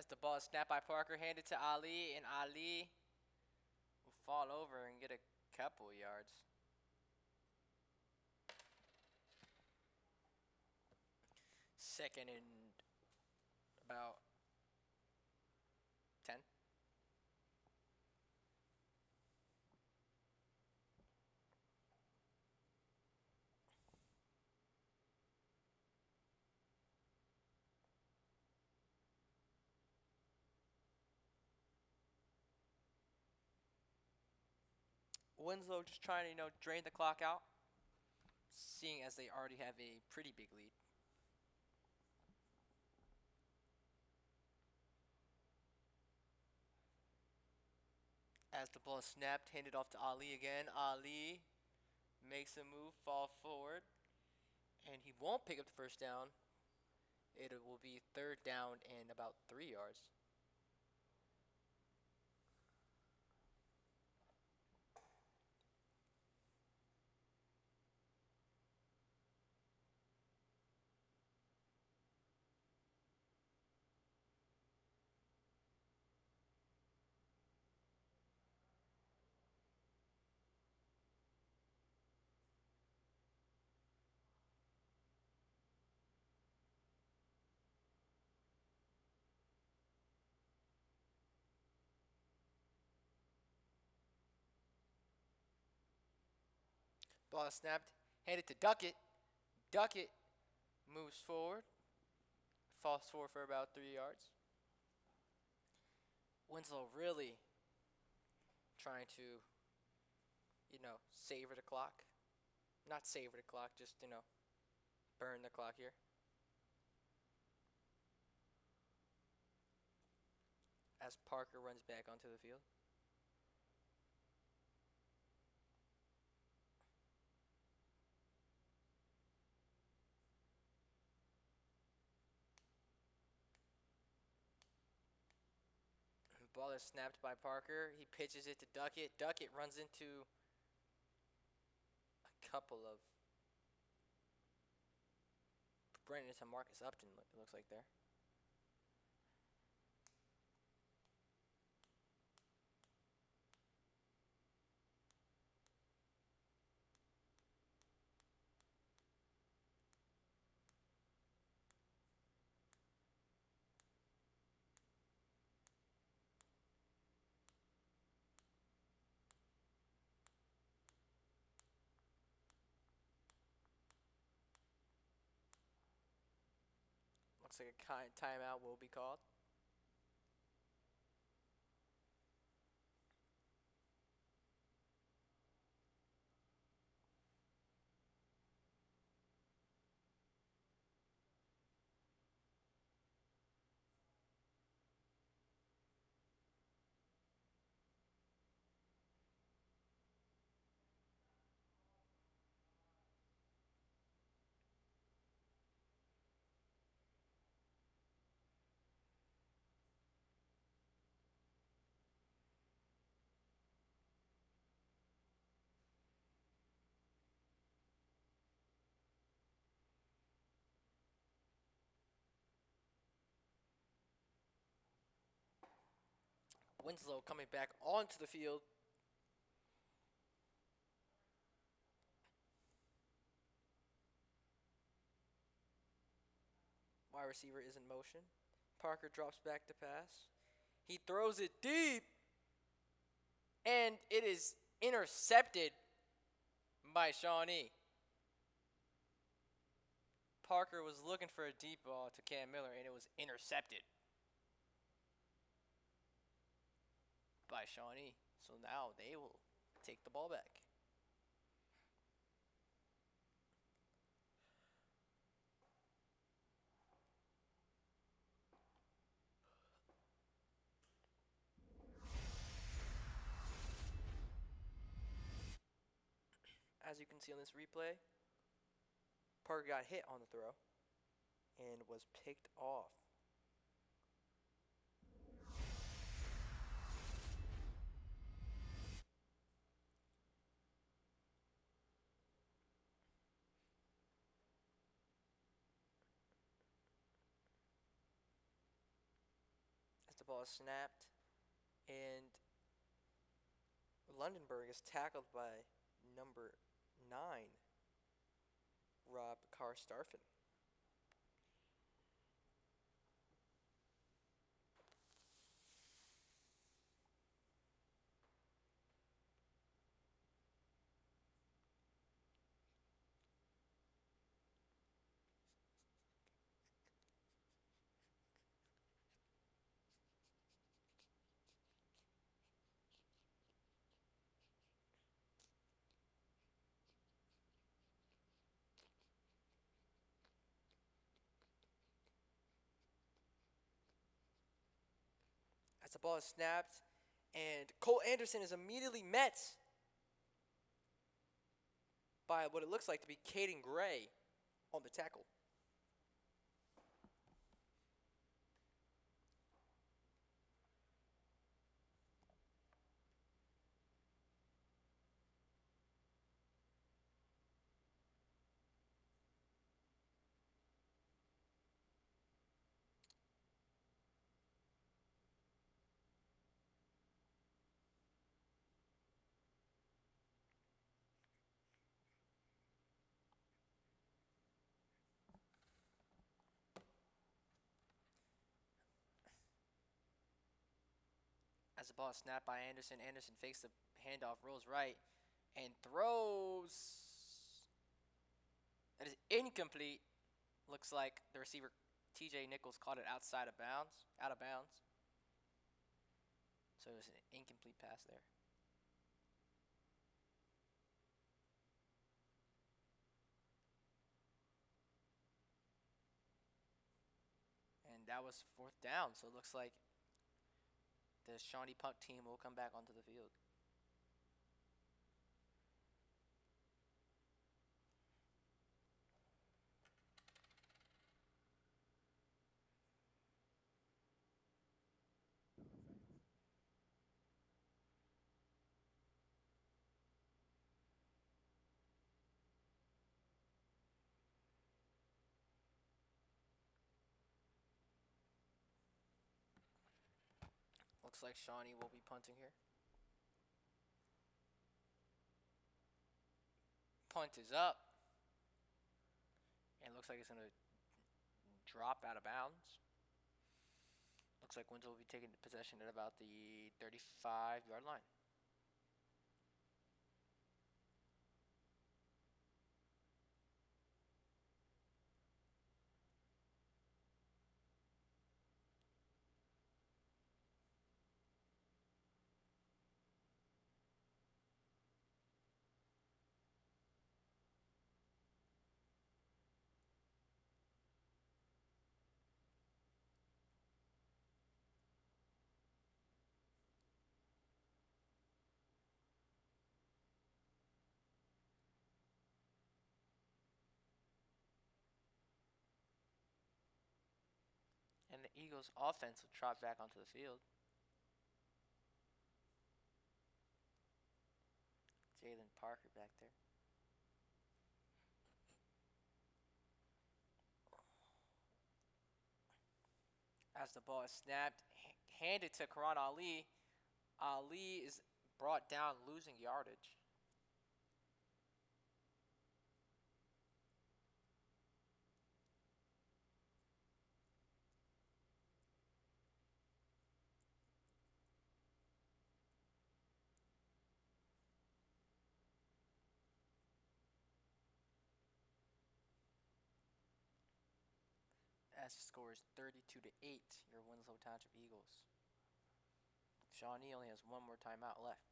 Speaker 1: As the ball is snapped by Parker, handed to Ali, and Ali will fall over and get a couple yards. Second and about 10. Winslow just trying to, drain the clock out, seeing as they already have a pretty big lead. As the ball is snapped, handed off to Ali again. Ali makes a move, fall forward, and he won't pick up the first down. It will be third down and about 3 yards. Ball is snapped, handed to Duckett. Duckett moves forward, falls forward for about 3 yards. Winslow really trying to, savor the clock. Not savor the clock, just, burn the clock here. As Parker runs back onto the field. Ball is snapped by Parker. He pitches it to Duckett. Duckett runs into a couple of Brennan to Marcus Upton, it looks like there. Looks like a timeout will be called. Winslow coming back onto the field. Wide receiver is in motion. Parker drops back to pass. He throws it deep. And it is intercepted by Shawnee. Parker was looking for a deep ball to Cam Miller, and it was intercepted by Shawnee. So now they will take the ball back. As you can see on this replay, Parker got hit on the throw and was picked off. The ball is snapped, and Lundenberg is tackled by number 9, Rob Karstarfin. As the ball is snapped, and Cole Anderson is immediately met by what it looks like to be Caden Gray on the tackle. As the ball is snapped by Anderson, Anderson fakes the handoff, rolls right, and throws. That is incomplete. Looks like the receiver, TJ Nichols, caught it outside of bounds, out of bounds. So it was an incomplete pass there. And that was 4th down, so it looks like the Shawnee punt team will come back onto the field. Looks like Shawnee will be punting here. Punt is up. And it looks like it's going to drop out of bounds. Looks like Winslow will be taking possession at about the 35-yard line. And the Eagles' offense will trot back onto the field. Jalen Parker back there. As the ball is snapped, handed to Karan Ali. Ali is brought down, losing yardage. As the score is 32-8, your Winslow Township Eagles. Shawnee only has one more timeout left.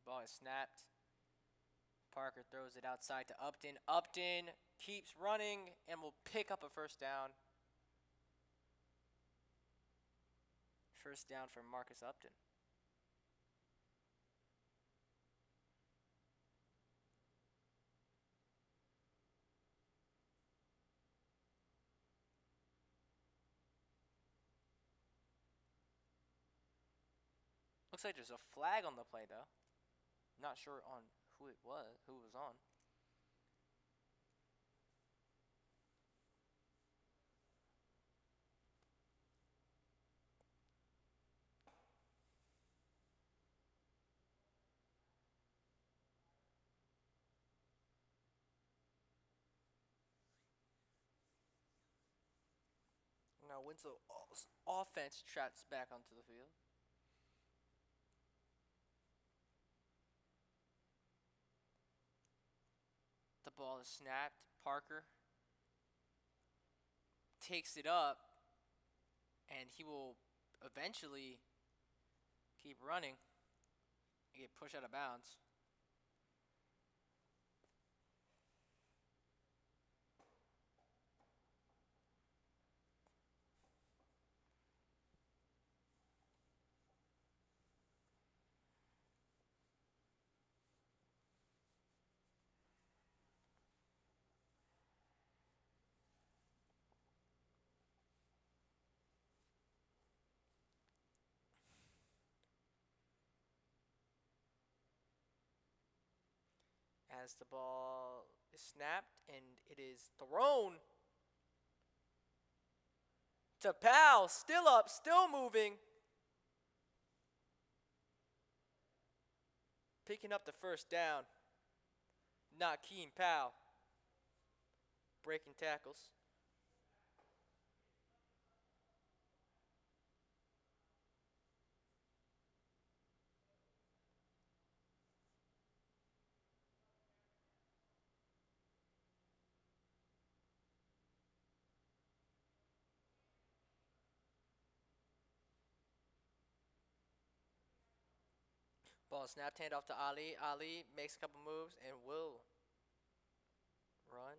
Speaker 1: Ball is snapped. Parker throws it outside to Upton. Upton keeps running and will pick up a 1st down. 1st down for Marcus Upton. Looks like there's a flag on the play though. Not sure on who it was on. Now Winslow offense trots back onto the field. The ball is snapped. Parker takes it up, and he will eventually keep running and get pushed out of bounds. As the ball is snapped and it is thrown to Powell, still up, still moving. Picking up the first down. Not Keen Powell. Breaking tackles. Ball snapped, hand off to Ali. Ali makes a couple moves and will run.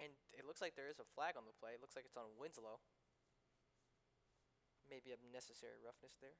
Speaker 1: And it looks like there is a flag on the play. It looks like it's on Winslow. Maybe unnecessary roughness there.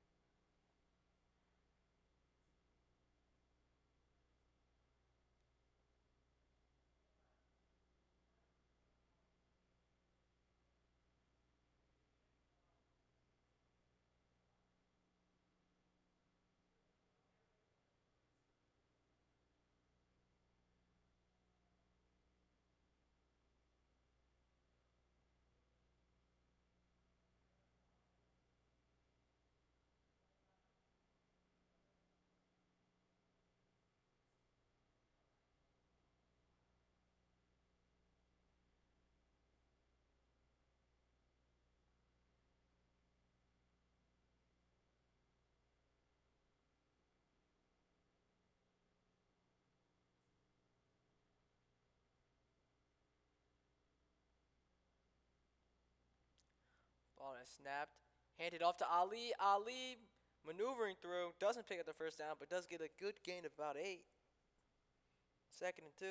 Speaker 1: Ball is snapped. Handed off to Ali. Ali maneuvering through. Doesn't pick up the first down, but does get a good gain of about 8. 2nd and 2.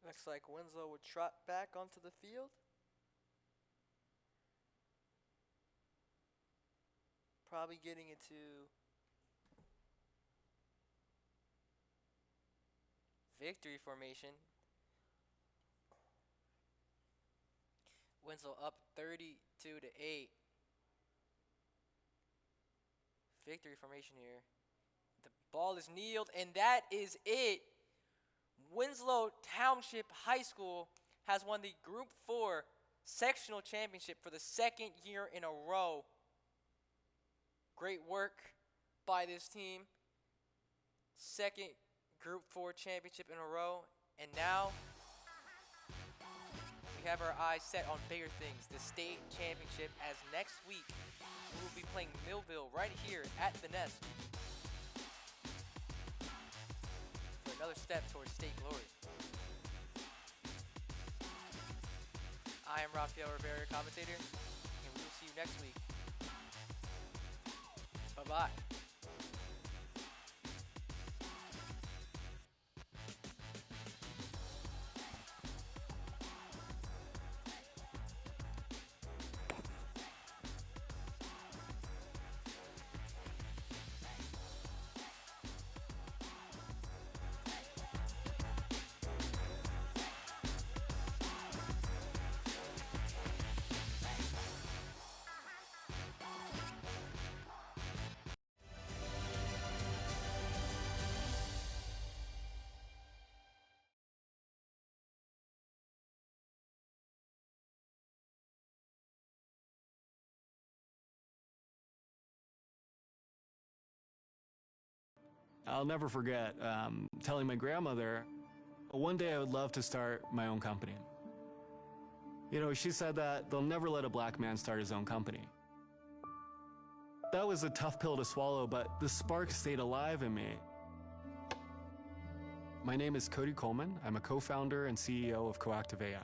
Speaker 1: Looks like Winslow would trot back onto the field. Probably getting into victory formation. Winslow up 32-8. Victory formation here. The ball is kneeled, and that is it. Winslow Township High School has won the Group 4 sectional championship for the second year in a row. Great work by this team. Second Group 4 championship in a row. And now we have our eyes set on bigger things, the state championship, as next week we will be playing Millville right here at the Nest for another step towards state glory. I am Rafael Rivera, commentator, and we will see you next week. Bye-bye.
Speaker 3: I'll never forget telling my grandmother, one day I would love to start my own company. You know, she said that they'll never let a black man start his own company. That was a tough pill to swallow, but the spark stayed alive in me. My name is Cody Coleman. I'm a co-founder and CEO of Coactive AI.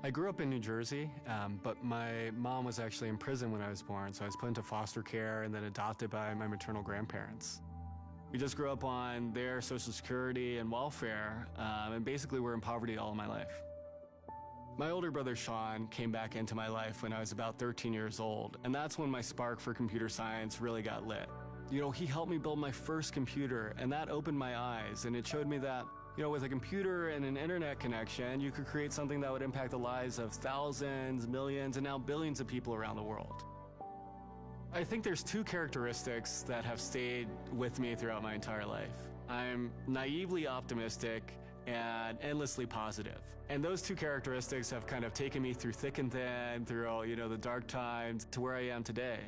Speaker 3: I grew up in New Jersey, but my mom was actually in prison when I was born, so I was put into foster care and then adopted by my maternal grandparents. We just grew up on their Social Security and welfare, and basically were in poverty all of my life. My older brother, Sean, came back into my life when I was about 13 years old, and that's when my spark for computer science really got lit. You know, he helped me build my first computer, and that opened my eyes, and it showed me that, you know, with a computer and an internet connection, you could create something that would impact the lives of thousands, millions, and now billions of people around the world. I think there's two characteristics that have stayed with me throughout my entire life. I'm naively optimistic and endlessly positive. And those two characteristics have kind of taken me through thick and thin, through, you know, the dark times to where I am today.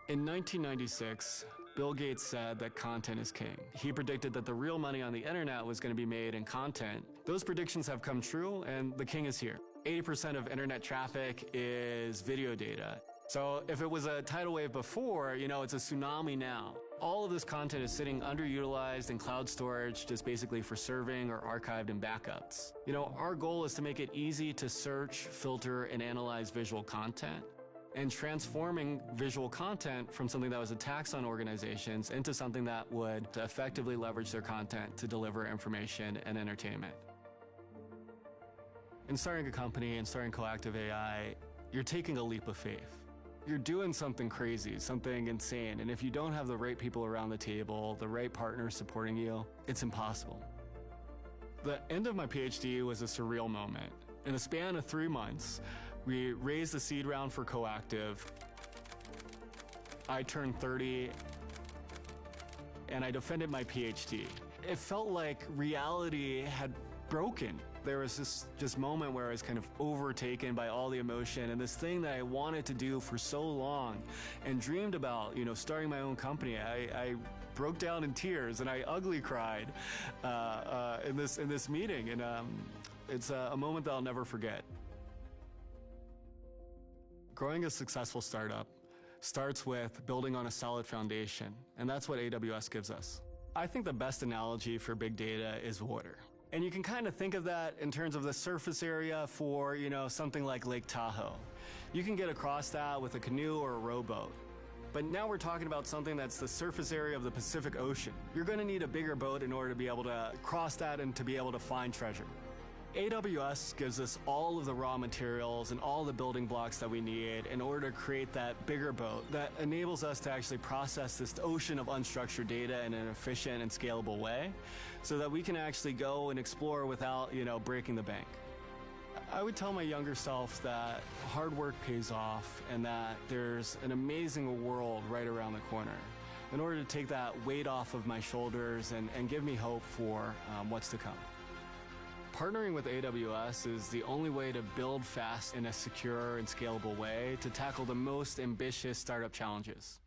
Speaker 3: In 1996, Bill Gates said that content is king. He predicted that the real money on the internet was going to be made in content. Those predictions have come true, and the king is here. 80% of internet traffic is video data. So if it was a tidal wave before, you know, it's a tsunami now. All of this content is sitting underutilized in cloud storage, just basically for serving or archived in backups. You know, our goal is to make it easy to search, filter, and analyze visual content, and transforming visual content from something that was a tax on organizations into something that would effectively leverage their content to deliver information and entertainment. In starting a company and starting Coactive AI, you're taking a leap of faith. You're doing something crazy, something insane, and if you don't have the right people around the table, the right partners supporting you, it's impossible. The end of my PhD was a surreal moment. In the span of 3 months, we raised the seed round for Coactive. I turned 30, and I defended my PhD. It felt like reality had broken. There was this just moment where I was kind of overtaken by all the emotion, and this thing that I wanted to do for so long and dreamed about, you know, starting my own company. I broke down in tears, and I ugly cried in this meeting, and it's a moment that I'll never forget. Growing a successful startup starts with building on a solid foundation, and that's what AWS gives us. I think the best analogy for big data is water. And you can kind of think of that in terms of the surface area for, you know, something like Lake Tahoe. You can get across that with a canoe or a rowboat. But now we're talking about something that's the surface area of the Pacific Ocean. You're going to need a bigger boat in order to be able to cross that and to be able to find treasure. AWS gives us all of the raw materials and all the building blocks that we need in order to create that bigger boat that enables us to actually process this ocean of unstructured data in an efficient and scalable way so that we can actually go and explore without, breaking the bank. I would tell my younger self that hard work pays off and that there's an amazing world right around the corner in order to take that weight off of my shoulders and give me hope for what's to come. Partnering with AWS is the only way to build fast in a secure and scalable way to tackle the most ambitious startup challenges.